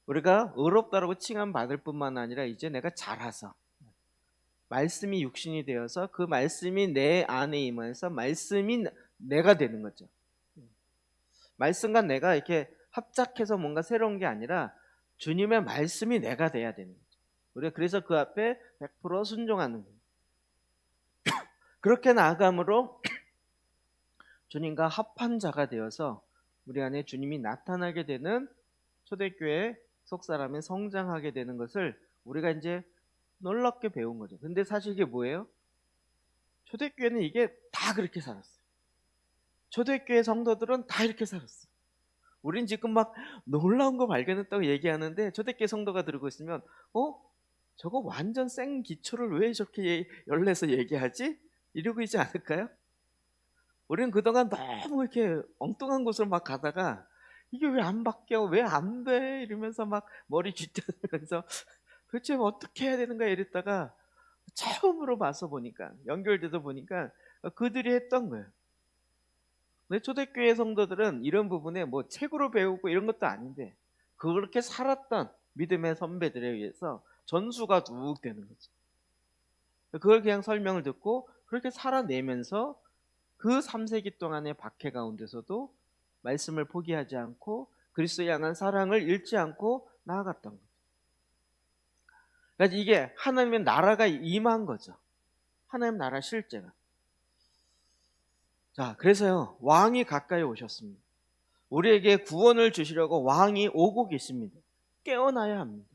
우리가 의롭다라고 칭함받을 뿐만 아니라 이제 내가 자라서 말씀이 육신이 되어서 그 말씀이 내 안에 임해서 말씀이 내가 되는 거죠. 말씀과 내가 이렇게 합작해서 뭔가 새로운 게 아니라 주님의 말씀이 내가 돼야 되는 거죠. 우리가 그래서 그 앞에 100% 순종하는 거예요. 그렇게 나아감으로 주님과 합한 자가 되어서 우리 안에 주님이 나타나게 되는 초대교회 속사람이 성장하게 되는 것을 우리가 이제 놀랍게 배운 거죠. 근데 사실 이게 뭐예요? 초대교회는 이게 다 그렇게 살았어요. 초대교회 성도들은 다 이렇게 살았어요. 우린 지금 막 놀라운 거 발견했다고 얘기하는데 초대교회 성도가 들고 있으면 저거 완전 생 기초를 왜 저렇게 열내서 얘기하지? 이러고 있지 않을까요? 우리는 그동안 너무 이렇게 엉뚱한 곳을 막 가다가 이게 왜 안 바뀌어? 왜 안 돼? 이러면서 막 머리 쥐어들면서 도대체 어떻게 해야 되는가 이랬다가 처음으로 봐서 보니까, 연결돼서 보니까 그들이 했던 거예요. 근데 초대교회 성도들은 이런 부분에 뭐 책으로 배우고 이런 것도 아닌데 그렇게 살았던 믿음의 선배들에 의해서 전수가 뚝 되는 거죠. 그걸 그냥 설명을 듣고 그렇게 살아내면서 그 3세기 동안의 박해 가운데서도 말씀을 포기하지 않고 그리스도에 향한 사랑을 잃지 않고 나아갔던 거죠. 그러니까 이게 하나님의 나라가 임한 거죠. 하나님 나라 실제가. 자, 그래서요, 왕이 가까이 오셨습니다. 우리에게 구원을 주시려고 왕이 오고 계십니다. 깨어나야 합니다.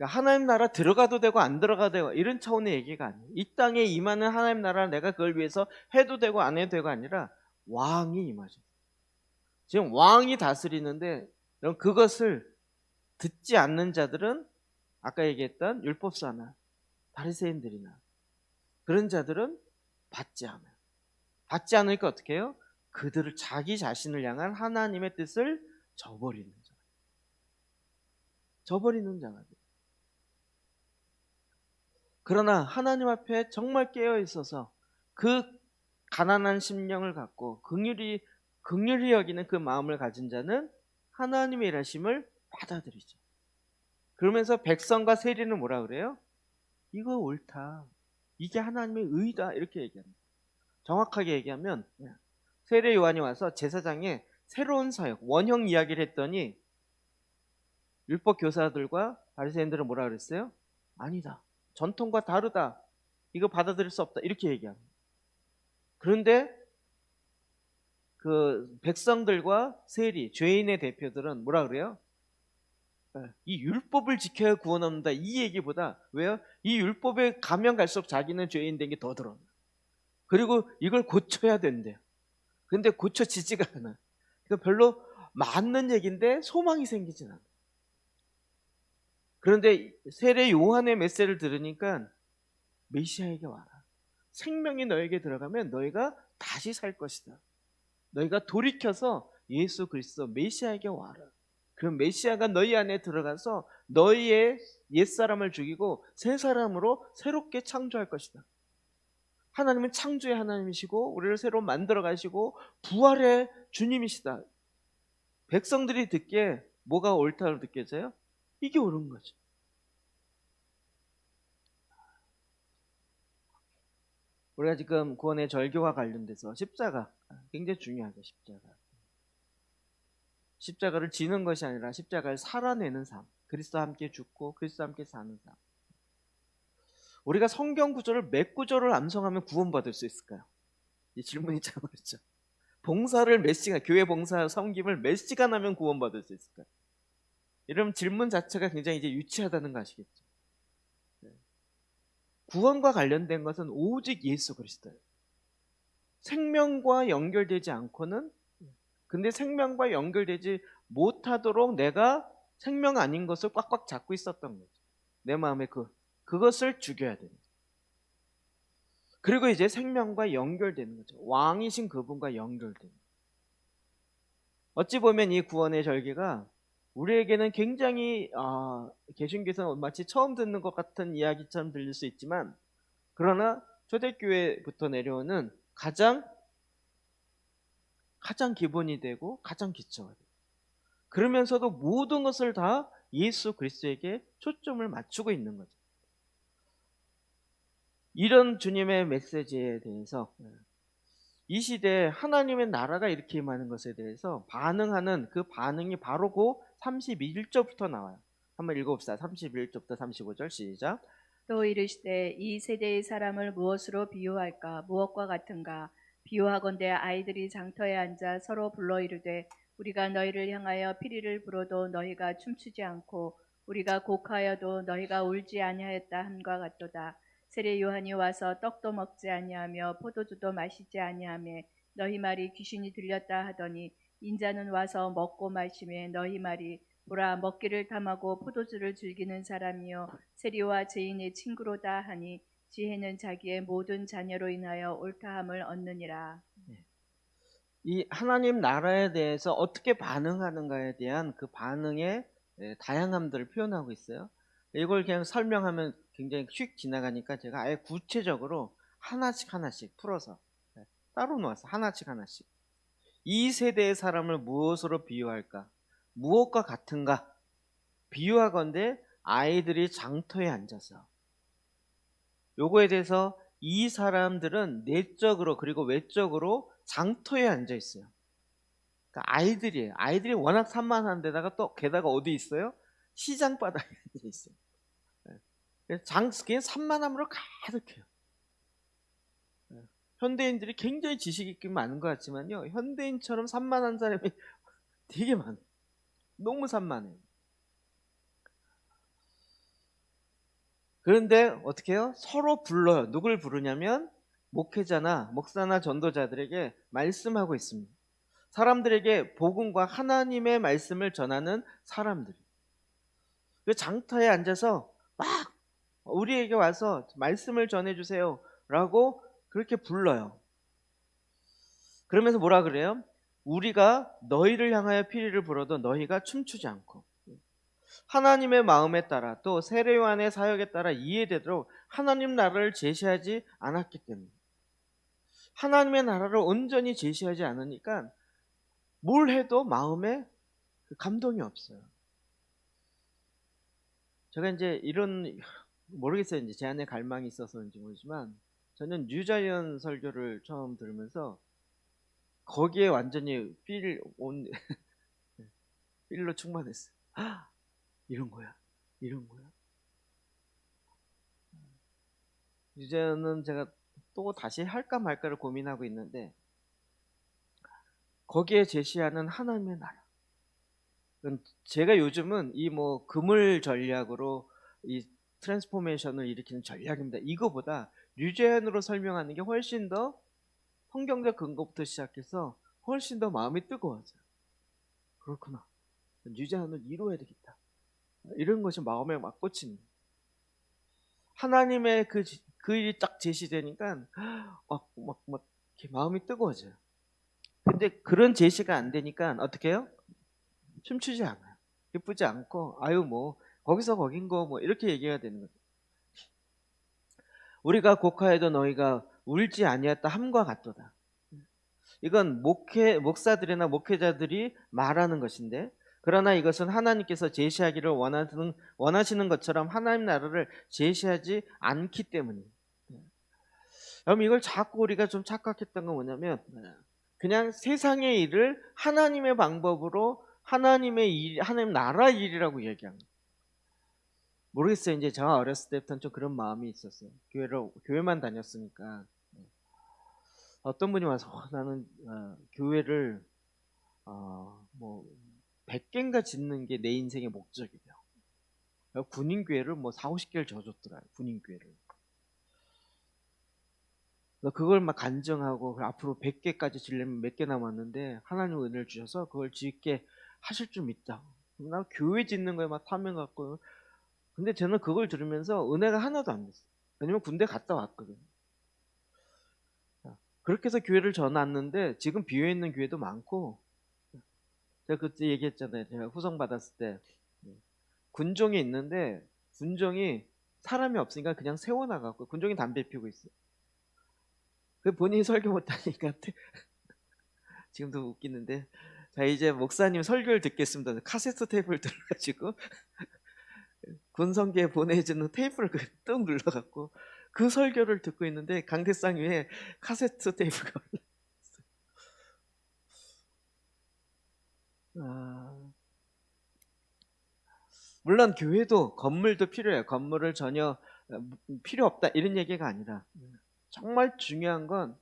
그러니까 하나님 나라 들어가도 되고 안 들어가도 되고 이런 차원의 얘기가 아니에요. 이 땅에 임하는 하나님 나라 내가 그걸 위해서 해도 되고 안 해도 되고 아니라 왕이 임하죠. 지금 왕이 다스리는데 그것을 듣지 않는 자들은 아까 얘기했던 율법사나 바리새인들이나 그런 자들은 받지 않아요. 받지 않으니까 어떻게 해요? 그들을 자기 자신을 향한 하나님의 뜻을 저버리는 자. 저버리는 자가 돼요. 그러나 하나님 앞에 정말 깨어 있어서 그 가난한 심령을 갖고 긍휼히 여기는 그 마음을 가진 자는 하나님의 일하심을 받아들이죠. 그러면서 백성과 세리는 뭐라 그래요? 이거 옳다. 이게 하나님의 의다. 이렇게 얘기합니다. 정확하게 얘기하면 세례 요한이 와서 제사장에 새로운 사역, 원형 이야기를 했더니 율법 교사들과 바리새인들은 뭐라 그랬어요? 아니다. 전통과 다르다. 이거 받아들일 수 없다. 이렇게 얘기합니다. 그런데 그 백성들과 세리, 죄인의 대표들은 뭐라 그래요? 이 율법을 지켜야 구원 얻는다. 이 얘기보다 왜요? 이 율법에 가면 갈수록 자기는 죄인 된 게 더 드러나. 그리고 이걸 고쳐야 된대요. 근데 고쳐지지가 않아. 그러니까 별로 맞는 얘기인데 소망이 생기진 않아. 그런데 세례 요한의 메시지를 들으니까 메시아에게 와라. 생명이 너에게 들어가면 너희가 다시 살 것이다. 너희가 돌이켜서 예수 그리스도 메시아에게 와라. 그럼 메시아가 너희 안에 들어가서 너희의 옛사람을 죽이고 새 사람으로 새롭게 창조할 것이다. 하나님은 창조의 하나님이시고 우리를 새로 만들어 가시고 부활의 주님이시다. 백성들이 듣기에 뭐가 옳다고 느껴져요? 이게 옳은 거죠. 우리가 지금 구원의 절교와 관련돼서 십자가 굉장히 중요하죠. 십자가를 지는 것이 아니라 십자가를 살아내는 삶, 그리스도와 함께 죽고 그리스도와 함께 사는 삶. 우리가 성경 구절을 몇 구절을 암송하면 구원받을 수 있을까요? 이 질문이 참 어렵죠. 봉사를 몇 시간, 교회 봉사 섬김을 몇 시간 하면 구원받을 수 있을까요? 이런 질문 자체가 굉장히 이제 유치하다는 거 아시겠죠? 구원과 관련된 것은 오직 예수 그리스도예요. 생명과 연결되지 않고는, 근데 생명과 연결되지 못하도록 내가 생명 아닌 것을 꽉꽉 잡고 있었던 거죠. 내 마음에 그것을 죽여야 됩니다. 그리고 이제 생명과 연결되는 거죠. 왕이신 그분과 연결됩니다. 어찌 보면 이 구원의 절기가 우리에게는 굉장히 개신교에서는 마치 처음 듣는 것 같은 이야기처럼 들릴 수 있지만, 그러나 초대교회부터 내려오는 가장 기본이 되고 가장 기초가 돼요. 그러면서도 모든 것을 다 예수 그리스도에게 초점을 맞추고 있는 거죠. 이런 주님의 메시지에 대해서 이 시대에 하나님의 나라가 이렇게 임하는 것에 대해서 반응하는 그 반응이 바로 그 31절부터 나와요. 한번 읽어봅시다. 31절부터 35절 시작. 또 이르시되 이 세대의 사람을 무엇으로 비유할까? 무엇과 같은가? 비유하건대 아이들이 장터에 앉아 서로 불러 이르되 우리가 너희를 향하여 피리를 불어도 너희가 춤추지 않고 우리가 곡하여도 너희가 울지 아니하였다 함과 같도다. 세례 요한이 와서 떡도 먹지 아니하며 포도주도 마시지 아니하며 너희 말이 귀신이 들렸다 하더니 인자는 와서 먹고 마시며 너희 말이 보라 먹기를 탐하고 포도주를 즐기는 사람이요 세리와 죄인의 친구로다 하니 지혜는 자기의 모든 자녀로 인하여 옳다함을 얻느니라. 이 하나님 나라에 대해서 어떻게 반응하는가에 대한 그 반응의 다양함들을 표현하고 있어요. 이걸 그냥 설명하면 굉장히 휙 지나가니까 제가 아예 구체적으로 하나씩 풀어서 따로 놓아서 하나씩 이 세대의 사람을 무엇으로 비유할까? 무엇과 같은가? 비유하건대 아이들이 장터에 앉아서, 요거에 대해서 이 사람들은 내적으로 그리고 외적으로 장터에 앉아 있어요. 그러니까 아이들이에요. 아이들이 워낙 산만한 데다가 또 게다가 어디 있어요? 시장 바닥에 앉아 있어요. 그냥 산만함으로 가득해요. 현대인들이 굉장히 지식이 많은 것 같지만요, 현대인처럼 산만한 사람이 되게 많아요. 너무 산만해요. 그런데 어떻게 해요? 서로 불러요. 누굴 부르냐면 목회자나 목사나 전도자들에게 말씀하고 있습니다. 사람들에게 복음과 하나님의 말씀을 전하는 사람들. 그 장터에 앉아서 막 우리에게 와서 말씀을 전해주세요 라고 그렇게 불러요. 그러면서 뭐라 그래요? 우리가 너희를 향하여 피리를 불어도 너희가 춤추지 않고 하나님의 마음에 따라 또 세례요한의 사역에 따라 이해되도록 하나님 나라를 제시하지 않았기 때문에, 하나님의 나라를 온전히 제시하지 않으니까 뭘 해도 마음에 그 감동이 없어요. 제가 이제 이런, 모르겠어요. 이제 제 안에 갈망이 있어서인지 모르지만 저는 뉴자이언 설교를 처음 들으면서 거기에 완전히 필로 충만했어요. 아, 이런 거야. 이런 거야. 뉴자이언은 제가 또 다시 할까 말까를 고민하고 있는데 거기에 제시하는 하나님의 나라. 제가 요즘은 이 뭐 그물 전략으로 이 트랜스포메이션을 일으키는 전략입니다. 이거보다 뉴제안으로 설명하는 게 훨씬 더 성경적 근거부터 시작해서 훨씬 더 마음이 뜨거워져요. 그렇구나. 뉴제안을 이루어야 되겠다. 이런 것이 마음에 막 꽂힙니다. 하나님의 그 일이 딱 제시되니까 막 이렇게 마음이 뜨거워져요. 근데 그런 제시가 안 되니까 어떻게 해요? 춤추지 않아요. 기쁘지 않고 아유 뭐 거기서 거긴 거 뭐 이렇게 얘기가 되는 거죠. 우리가 곡하여도 너희가 울지 아니했다 함과 같도다. 이건 목사들이나 목회자들이 말하는 것인데, 그러나 이것은 하나님께서 제시하기를 원하시는 것처럼 하나님 나라를 제시하지 않기 때문입니다. 여러분 이걸 자꾸 우리가 좀 착각했던 건 뭐냐면 그냥 세상의 일을 하나님의 방법으로 하나님의 일, 하나님 나라 일이라고 얘기합니다. 모르겠어요. 이제 제가 어렸을 때부터는 좀 그런 마음이 있었어요. 교회만 다녔으니까. 어떤 분이 와서 나는 교회를 뭐 100개인가 짓는 게 내 인생의 목적이래요. 군인교회를 뭐 4, 50개를 져줬더라고요. 군인교회를. 그걸 막 간증하고 앞으로 100개까지 지려면 몇 개 남았는데 하나님 은혜를 주셔서 그걸 짓게 하실 줄 믿다. 나 교회 짓는 거에 막 탐욕 갖고. 근데 저는 그걸 들으면서 은혜가 하나도 안 됐어요. 왜냐면 군대 갔다 왔거든요. 그렇게 해서 교회를 져놨는데 지금 비어있는 교회도 많고, 제가 그때 얘기했잖아요. 제가 후성 받았을 때 군종이 있는데 군종이 사람이 없으니까 그냥 세워놔갖고 군종이 담배 피우고 있어요. 그 본인이 설교 못하니까 지금도 웃기는데, 자 이제 목사님 설교를 듣겠습니다. 카세트 테이프를 들어가지고 군성교에 보내주는 테이프를 뚝 눌러갖고 그 설교를 듣고 있는데 강대상 위에 카세트 테이프가 올라있어요. 물론 교회도 건물도 필요해요. 건물을 전혀 필요 없다 이런 얘기가 아니라 정말 중요한 건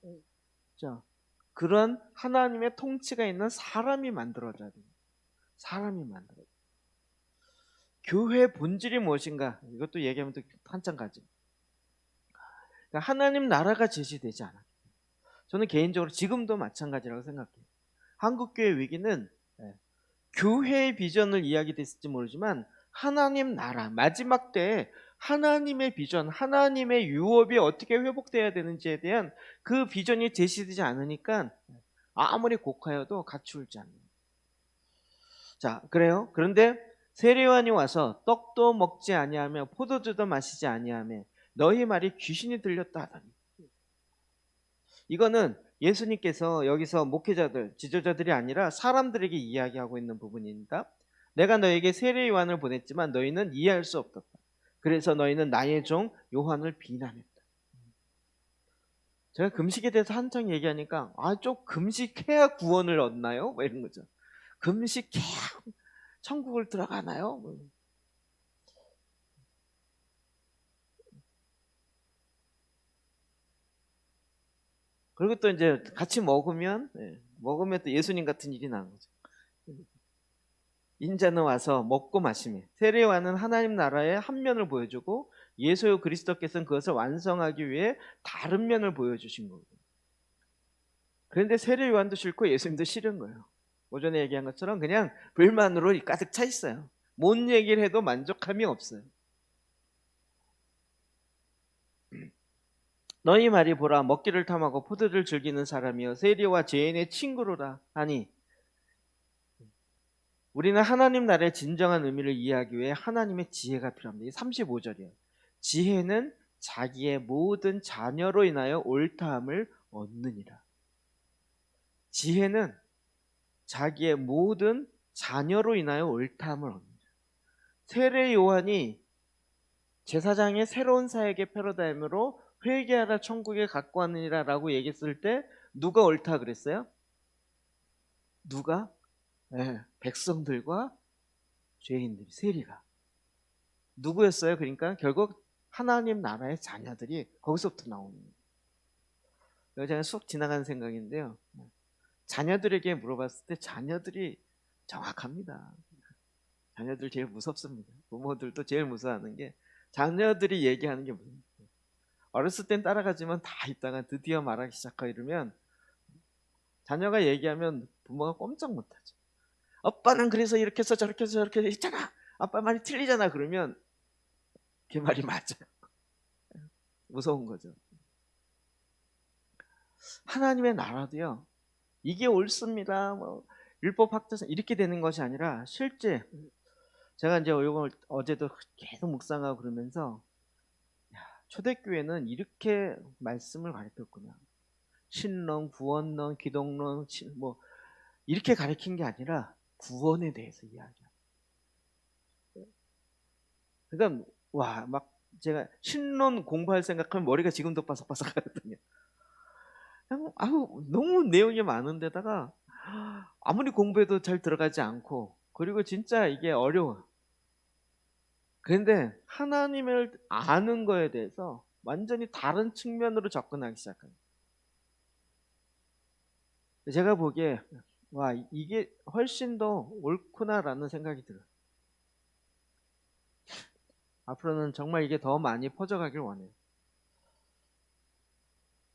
그런 하나님의 통치가 있는 사람이 만들어져야 돼요. 사람이 만들어져요. 교회의 본질이 무엇인가? 이것도 얘기하면 또 한참 가지. 그러니까 하나님 나라가 제시되지 않아요. 저는 개인적으로 지금도 마찬가지라고 생각해요. 한국교회 위기는 교회의 비전을 이야기됐을지 모르지만 하나님 나라, 마지막 때에 하나님의 비전, 하나님의 유업이 어떻게 회복돼야 되는지에 대한 그 비전이 제시되지 않으니까 아무리 곡하여도 갖추지 않는. 자, 그래요. 그런데 세례요한이 와서 떡도 먹지 아니하며 포도주도 마시지 아니하며 너희 말이 귀신이 들렸다 하더니, 이거는 예수님께서 여기서 목회자들, 지도자들이 아니라 사람들에게 이야기하고 있는 부분입니다. 내가 너에게 세례 요한을 보냈지만 너희는 이해할 수 없었다. 그래서 너희는 나의 종 요한을 비난했다. 제가 금식에 대해서 한창 얘기하니까 좀 금식해야 구원을 얻나요? 뭐 이런 거죠. 금식해야 천국을 들어가나요? 뭐. 그리고 또 이제 같이 먹으면 또 예수님 같은 일이 나는 거죠. 인자는 와서 먹고 마시며, 세례요한은 하나님 나라의 한 면을 보여주고 예수 그리스도께서는 그것을 완성하기 위해 다른 면을 보여주신 거고. 그런데 세례 요한도 싫고 예수님도 싫은 거예요. 오전에 얘기한 것처럼 그냥 불만으로 가득 차 있어요. 뭔 얘기를 해도 만족함이 없어요. 너희 말이 보라, 먹기를 탐하고 포도를 즐기는 사람이여 세리와 죄인의 친구로라 하니, 우리는 하나님 나라의 진정한 의미를 이해하기 위해 하나님의 지혜가 필요합니다. 이 35절이에요. 지혜는 자기의 모든 자녀로 인하여 옳다함을 얻느니라. 지혜는 자기의 모든 자녀로 인하여 옳다함을 얻느니라. 세례 요한이 제사장의 새로운 사역의 패러다임으로 회개하라 천국에 갖고 왔느니라 라고 얘기했을 때 누가 옳다 그랬어요? 누가? 네, 백성들과 죄인들이, 세리가. 누구였어요? 그러니까 결국 하나님 나라의 자녀들이 거기서부터 나오는 거예요. 이거 제가 쑥 지나가는 생각인데요. 자녀들에게 물어봤을 때 자녀들이 정확합니다. 자녀들 제일 무섭습니다. 부모들도 제일 무서워하는 게 자녀들이 얘기하는 게 무슨, 어렸을 땐 따라가지만 다 있다가 드디어 말하기 시작하고 이러면 자녀가 얘기하면 부모가 꼼짝 못하죠. 아빠는 그래서 이렇게 해서 저렇게 해서 저렇게 했잖아. 아빠 말이 틀리잖아. 그러면 걔 말이 맞아요. 무서운 거죠. 하나님의 나라도요, 이게 옳습니다, 뭐 율법학자상 이렇게 되는 것이 아니라, 실제 제가 이제 이걸 어제도 계속 묵상하고 그러면서, 초대교회는 이렇게 말씀을 가르쳤구나. 신론, 구원론, 기독론, 뭐 이렇게 가르친 게 아니라 구원에 대해서 이야기합니다. 그러니까 와, 막 제가 신론 공부할 생각하면 머리가 지금도 바삭바삭하거든요. 아우, 너무 내용이 많은데다가 아무리 공부해도 잘 들어가지 않고, 그리고 진짜 이게 어려워. 그런데 하나님을 아는 거에 대해서 완전히 다른 측면으로 접근하기 시작합니다. 제가 보기에 와, 이게 훨씬 더 옳구나라는 생각이 들어요. 앞으로는 정말 이게 더 많이 퍼져가길 원해요.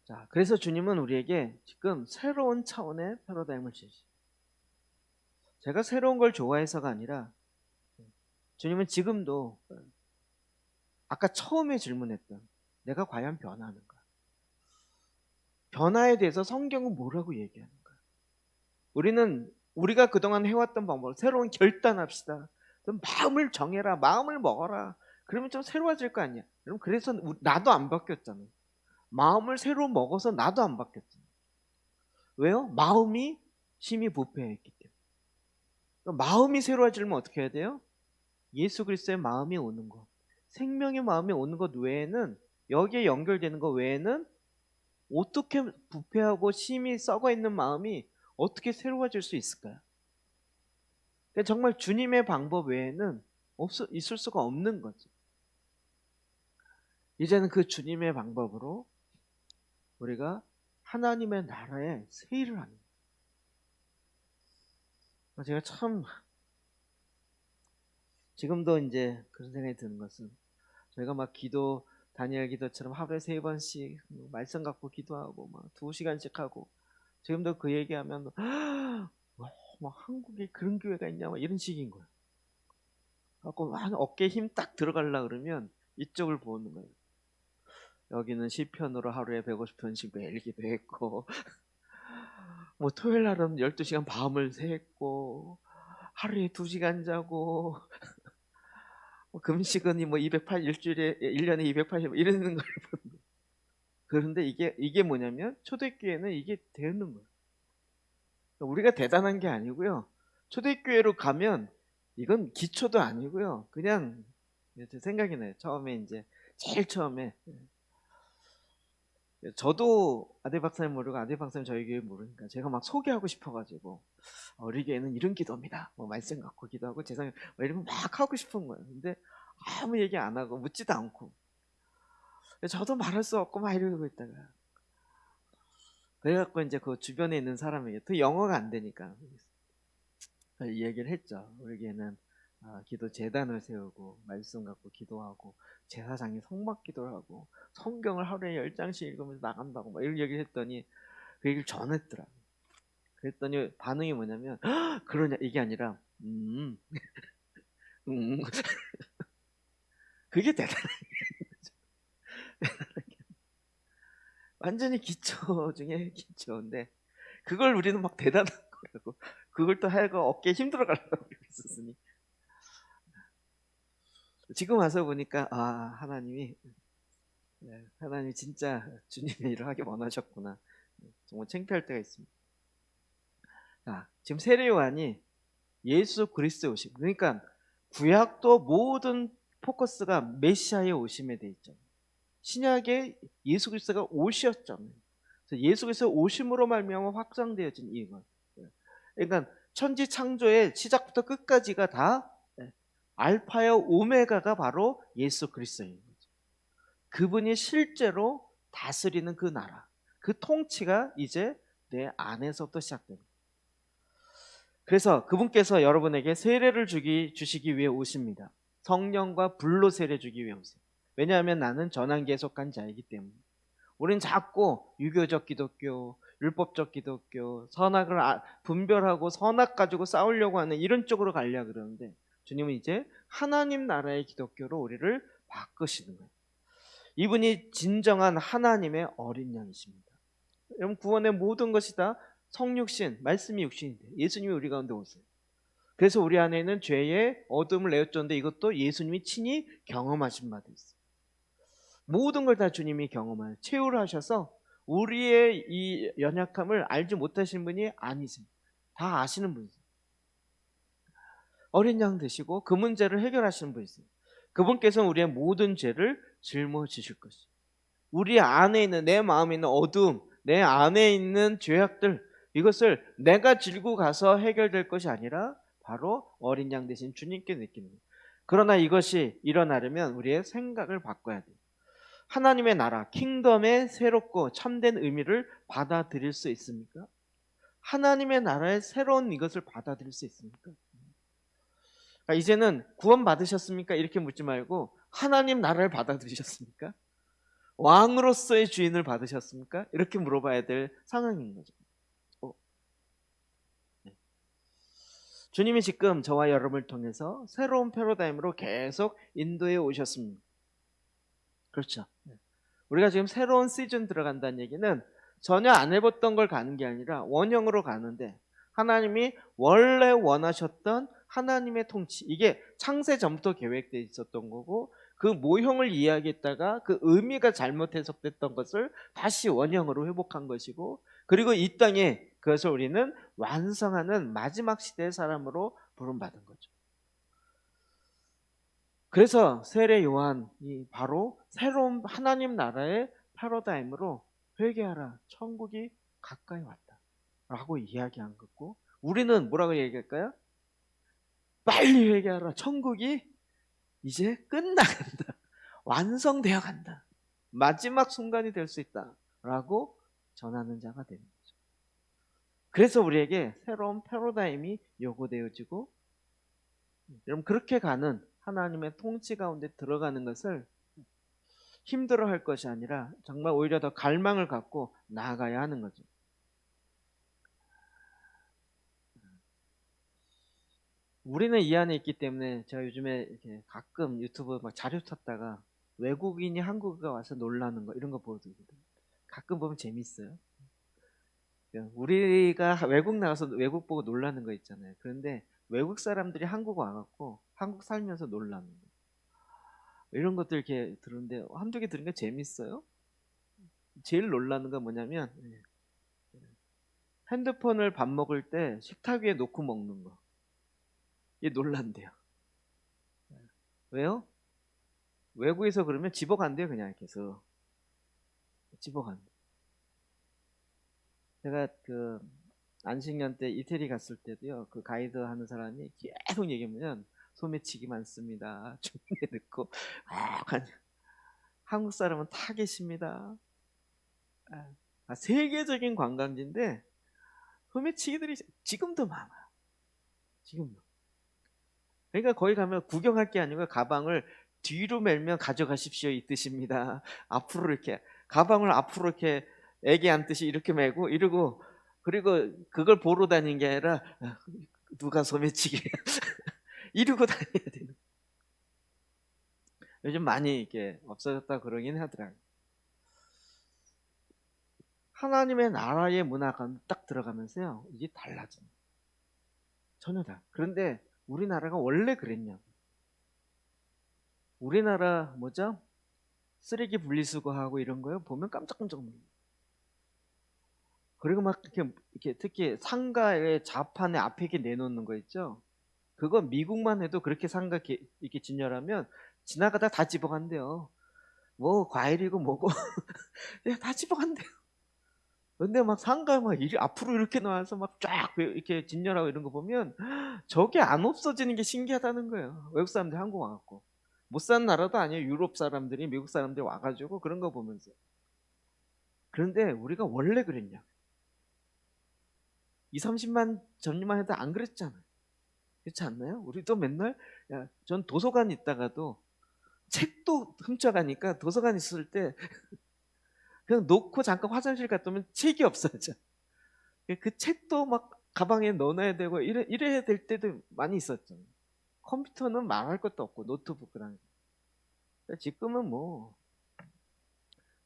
자, 그래서 주님은 우리에게 지금 새로운 차원의 패러다임을 주시죠. 제가 새로운 걸 좋아해서가 아니라, 주님은 지금도 아까 처음에 질문했던 내가 과연 변하는가? 변화에 대해서 성경은 뭐라고 얘기하는가? 우리가 그동안 해왔던 방법을 새로운 결단합시다. 좀 마음을 정해라. 마음을 먹어라. 그러면 좀 새로워질 거 아니야. 그럼 그래서 나도 안 바뀌었잖아요. 마음을 새로 먹어서 나도 안 바뀌었잖아요. 왜요? 마음이 심히 부패했기 때문에. 마음이 새로워지려면 어떻게 해야 돼요? 예수 그리스도의 마음이 오는 것, 생명의 마음이 오는 것 외에는, 여기에 연결되는 것 외에는 어떻게 부패하고 심히 썩어 있는 마음이 어떻게 새로워질 수 있을까요? 정말 주님의 방법 외에는 있을 수가 없는 거죠. 이제는 그 주님의 방법으로 우리가 하나님의 나라에 세일을 합니다. 제가 참 지금도 이제 그런 생각이 드는 것은, 저희가 막 다니엘 기도처럼 하루에 3번씩 말씀 갖고 기도하고 막 2시간씩 하고, 지금도 그 얘기하면 막 한국에 그런 교회가 있냐 막 이런 식인 거예요. 갖고 막 어깨에 힘 딱 들어가려고 그러면 이쪽을 보는 거예요. 여기는 시편으로 하루에 150편씩 매일 기도했고, 뭐 토요일 날은 12시간 밤을 새했고, 하루에 2시간 자고, 금식은 뭐 208, 일주일에 1년에 280 이러는 걸 보는 거예요. 그런데 이게 뭐냐면, 초대교회는 이게 되는 거예요. 우리가 대단한 게 아니고요. 초대교회로 가면 이건 기초도 아니고요. 그냥 생각이 나요. 제일 처음에 저도 아대 박사님 모르고 아대 박사님 저희 교회 모르니까 제가 막 소개하고 싶어가지고, 우리 교회는 이런 기도입니다. 뭐 말씀 갖고 기도하고 재상 뭐 이런 거 막 하고 싶은 거예요. 근데 아무 얘기 안 하고 묻지도 않고, 저도 말할 수 없고 막 이러고 있다가, 그래갖고 이제 그 주변에 있는 사람에게, 또 영어가 안 되니까 이 얘기를 했죠. 우리 교회는 기도 재단을 세우고 말씀 갖고 기도하고 제사장이 성막기도를 하고 성경을 하루에 10장씩 읽으면서 나간다고 막 이런 얘기를 했더니 그 얘기를 전했더라고요. 그랬더니 반응이 뭐냐면 그러냐 이게 아니라 음. 그게 대단한 완전히 기초 중에 기초인데 그걸 우리는 막 대단한 거라고 그걸 또 하고 어깨에 힘들어 가려고 그러고 있었으니 지금 와서 보니까 하나님이 진짜 주님의 일을 하기 원하셨구나. 정말 창피할 때가 있습니다. 지금 세례 요한이 예수 그리스도의 오심, 그러니까 구약도 모든 포커스가 메시아의 오심에 돼 있죠. 신약에 예수 그리스도가 오셨잖아요. 그래서 예수 그리스도 오심으로 말미암아 확장되어진 이것. 그러니까 천지 창조의 시작부터 끝까지가 다 알파여 오메가가 바로 예수 그리스도인 거죠. 그분이 실제로 다스리는 그 나라, 그 통치가 이제 내 안에서부터 시작됩니다. 그래서 그분께서 여러분에게 세례를 주시기 위해 오십니다. 성령과 불로 세례 주기 위해 오세요. 왜냐하면 나는 전환기에 속한 자이기 때문에. 우린 자꾸 유교적 기독교, 율법적 기독교, 선악을 분별하고 선악 가지고 싸우려고 하는 이런 쪽으로 가려고 그러는데 주님은 이제 하나님 나라의 기독교로 우리를 바꾸시는 거예요. 이분이 진정한 하나님의 어린 양이십니다. 여러분 구원의 모든 것이 다 성육신, 말씀이 육신인데 예수님이 우리 가운데 오세요. 그래서 우리 안에는 죄의 어둠을 내어줬는데 이것도 예수님이 친히 경험하신 바도 있어요. 모든 걸 다 주님이 경험하여 체후를 하셔서 우리의 이 연약함을 알지 못하신 분이 아니십니다. 다 아시는 분이세요. 어린 양 되시고 그 문제를 해결하시는 분이세요. 그분께서는 우리의 모든 죄를 짊어지실 것이에요. 우리 안에 있는 내 마음에 있는 어두움, 내 안에 있는 죄악들 이것을 내가 질고 가서 해결될 것이 아니라 바로 어린 양 되신 주님께 느끼는 거예요. 그러나 이것이 일어나려면 우리의 생각을 바꿔야 돼요. 하나님의 나라, 킹덤의 새롭고 참된 의미를 받아들일 수 있습니까? 하나님의 나라의 새로운 이것을 받아들일 수 있습니까? 이제는 구원 받으셨습니까? 이렇게 묻지 말고 하나님 나라를 받아들이셨습니까? 왕으로서의 주인을 받으셨습니까? 이렇게 물어봐야 될 상황인 거죠. 주님이 지금 저와 여러분을 통해서 새로운 패러다임으로 계속 인도해 오셨습니다. 그렇죠. 우리가 지금 새로운 시즌 들어간다는 얘기는 전혀 안 해봤던 걸 가는 게 아니라 원형으로 가는데 하나님이 원래 원하셨던 하나님의 통치, 이게 창세 전부터 계획되어 있었던 거고 그 모형을 이야기했다가 그 의미가 잘못 해석됐던 것을 다시 원형으로 회복한 것이고 그리고 이 땅에 그것을 우리는 완성하는 마지막 시대의 사람으로 부름받은 거죠. 그래서 세례 요한이 바로 새로운 하나님 나라의 패러다임으로 회개하라, 천국이 가까이 왔다 라고 이야기한 거고 우리는 뭐라고 얘기할까요? 빨리 회개하라, 천국이 이제 끝나간다, 완성되어 간다, 마지막 순간이 될 수 있다 라고 전하는 자가 되는 거죠. 그래서 우리에게 새로운 패러다임이 요구되어지고 여러분 그렇게 가는 하나님의 통치 가운데 들어가는 것을 힘들어할 것이 아니라 정말 오히려 더 갈망을 갖고 나아가야 하는 거죠. 우리는 이 안에 있기 때문에 제가 요즘에 이렇게 가끔 유튜브 막 자료 찾다가 외국인이 한국에 와서 놀라는 거 이런 거 보거든요. 가끔 보면 재밌어요. 우리가 외국 나가서 외국 보고 놀라는 거 있잖아요. 그런데 외국 사람들이 한국 와갖고 한국 살면서 놀라는 거 이런 것들 이렇게 들었는데 한두 개 들으니까 재밌어요. 제일 놀라는 건 뭐냐면 핸드폰을 밥 먹을 때 식탁 위에 놓고 먹는 거. 이게 놀란대요. 왜요? 외국에서 그러면 집어간대요. 그냥 계속 집어간대. 제가 그 안식년 때 이태리 갔을 때도요. 그 가이드 하는 사람이 계속 얘기하면 소매치기 많습니다. 중에 넣고 한국 사람은 다 계십니다. 세계적인 관광지인데 소매치기들이 지금도 많아. 지금도. 그러니까 거기 가면 구경할 게 아니고 가방을 뒤로 밀면 가져가십시오 이 뜻입니다. 앞으로 이렇게 가방을 앞으로 이렇게 애기 안듯이 이렇게 메고 이러고, 그리고 그걸 보러 다니는 게 아니라 누가 소매치기 이러고 다녀야 되는. 요즘 많이 이게 없어졌다 그러긴 하더라고요. 하나님의 나라의 문화가 딱 들어가면서요, 이게 달라져요. 전혀 다. 그런데 우리나라가 원래 그랬냐? 우리나라 뭐죠? 쓰레기 분리수거하고 이런 거요 보면 깜짝깜짝 놀라요. 그리고 막 이렇게 특히 상가의 좌판에 앞에 이렇게 내놓는 거 있죠? 그거 미국만 해도 그렇게 상가 이렇게 진열하면 지나가다 다 집어간대요. 뭐 과일이고 뭐고 다 집어간대요. 근데 막 상가 막 앞으로 이렇게 나와서 막 쫙 이렇게 진열하고 이런 거 보면 저게 안 없어지는 게 신기하다는 거예요. 외국 사람들이 한국 와갖고. 못 사는 나라도 아니에요. 유럽 사람들이, 미국 사람들이 와가지고 그런 거 보면서. 그런데 우리가 원래 그랬냐? 2, 30만 전만 해도 안 그랬잖아요. 그렇지 않나요? 우리도 맨날, 야, 전 도서관 있다가도 책도 훔쳐가니까 도서관 있을 때 그냥 놓고 잠깐 화장실 갔다 오면 책이 없어져. 그 책도 막 가방에 넣어놔야 되고 이래야 될 때도 많이 있었죠. 컴퓨터는 말할 것도 없고 노트북이랑. 지금은 뭐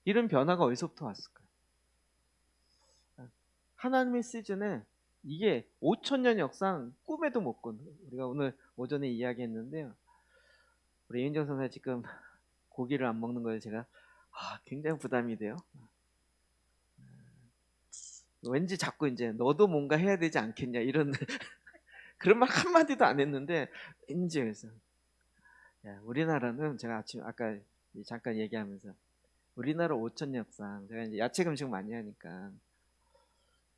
이런 변화가 어디서부터 왔을까요? 하나님의 시즌에 이게 5,000년 역사 꿈에도 못 꾼, 우리가 오늘 오전에 이야기했는데요. 우리 이은정 선생 지금 고기를 안 먹는 거에 제가 굉장히 부담이 돼요. 왠지 자꾸 이제 너도 뭔가 해야 되지 않겠냐 이런 그런 말 한마디도 안 했는데 왠지 그래서 우리나라는 제가 아까 잠깐 얘기하면서 우리나라 5천 역사, 제가 이제 야채 금식 많이 하니까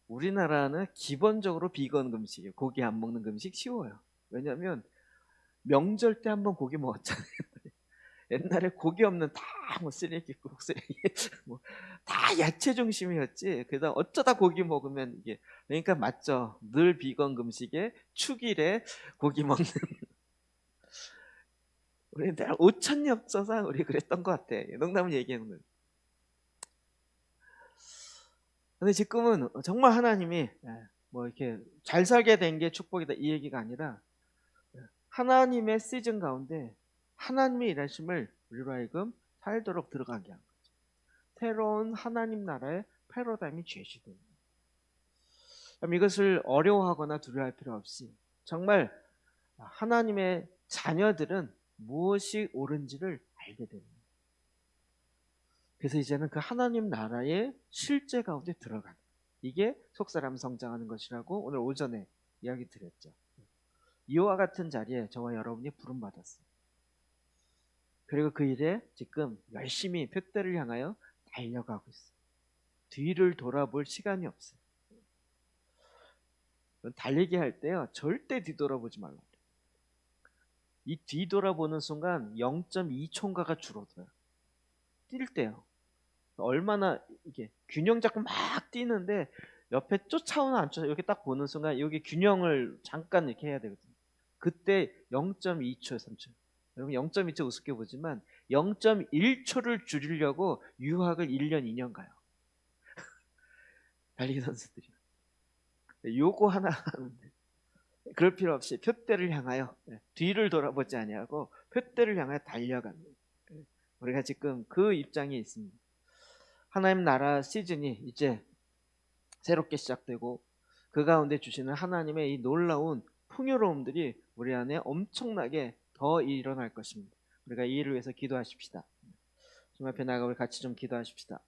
우리나라는 기본적으로 비건 금식이에요. 고기 안 먹는 금식 쉬워요. 왜냐하면 명절 때 한번 고기 먹었잖아요. 옛날에 고기 없는 다 뭐 쓰레기국 쓰레기 뭐 다 야채 중심이었지. 그래서 어쩌다 고기 먹으면 이게, 그러니까 맞죠. 늘 비건 금식에 축일에 고기 먹는 우리 늘 5천 역사상 우리 그랬던 것 같아. 농담을 얘기하는 거예요. 근데 지금은 정말 하나님이 뭐 이렇게 잘 살게 된 게 축복이다 이 얘기가 아니라 하나님의 시즌 가운데 하나님의 일하심을 우리로 하여금 살도록 들어가게 한 거죠. 새로운 하나님 나라의 패러다임이 제시됩니다. 그럼 이것을 어려워하거나 두려워할 필요 없이 정말 하나님의 자녀들은 무엇이 옳은지를 알게 됩니다. 그래서 이제는 그 하나님 나라의 실제 가운데 들어가는, 이게 속사람 성장하는 것이라고 오늘 오전에 이야기 드렸죠. 이와 같은 자리에 저와 여러분이 부름받았어요. 그리고 그 일에 지금 열심히 표대를 향하여 달려가고 있어요. 뒤를 돌아볼 시간이 없어요. 달리기 할 때요, 절대 뒤돌아보지 말라고. 이 뒤돌아보는 순간 0.2초인가가 줄어들어요. 뛸 때요. 얼마나 이게 균형 잡고 막 뛰는데 옆에 쫓아오나 안 쫓아, 이렇게 딱 보는 순간 여기 균형을 잠깐 이렇게 해야 되거든요. 그때 0.2초, 3초. 여러분 0.2초 우습게 보지만 0.1초를 줄이려고 유학을 1년, 2년 가요. 달리기 선수들이. 요거 하나 하는데 그럴 필요 없이 표대를 향하여 뒤를 돌아보지 아니하고 표대를 향하여 달려가는, 우리가 지금 그 입장에 있습니다. 하나님 나라 시즌이 이제 새롭게 시작되고 그 가운데 주시는 하나님의 이 놀라운 풍요로움들이 우리 안에 엄청나게 더 일어날 것입니다. 우리가 이 일을 위해서 기도하십시다. 주님 앞에 나가 우리 같이 좀 기도하십시다.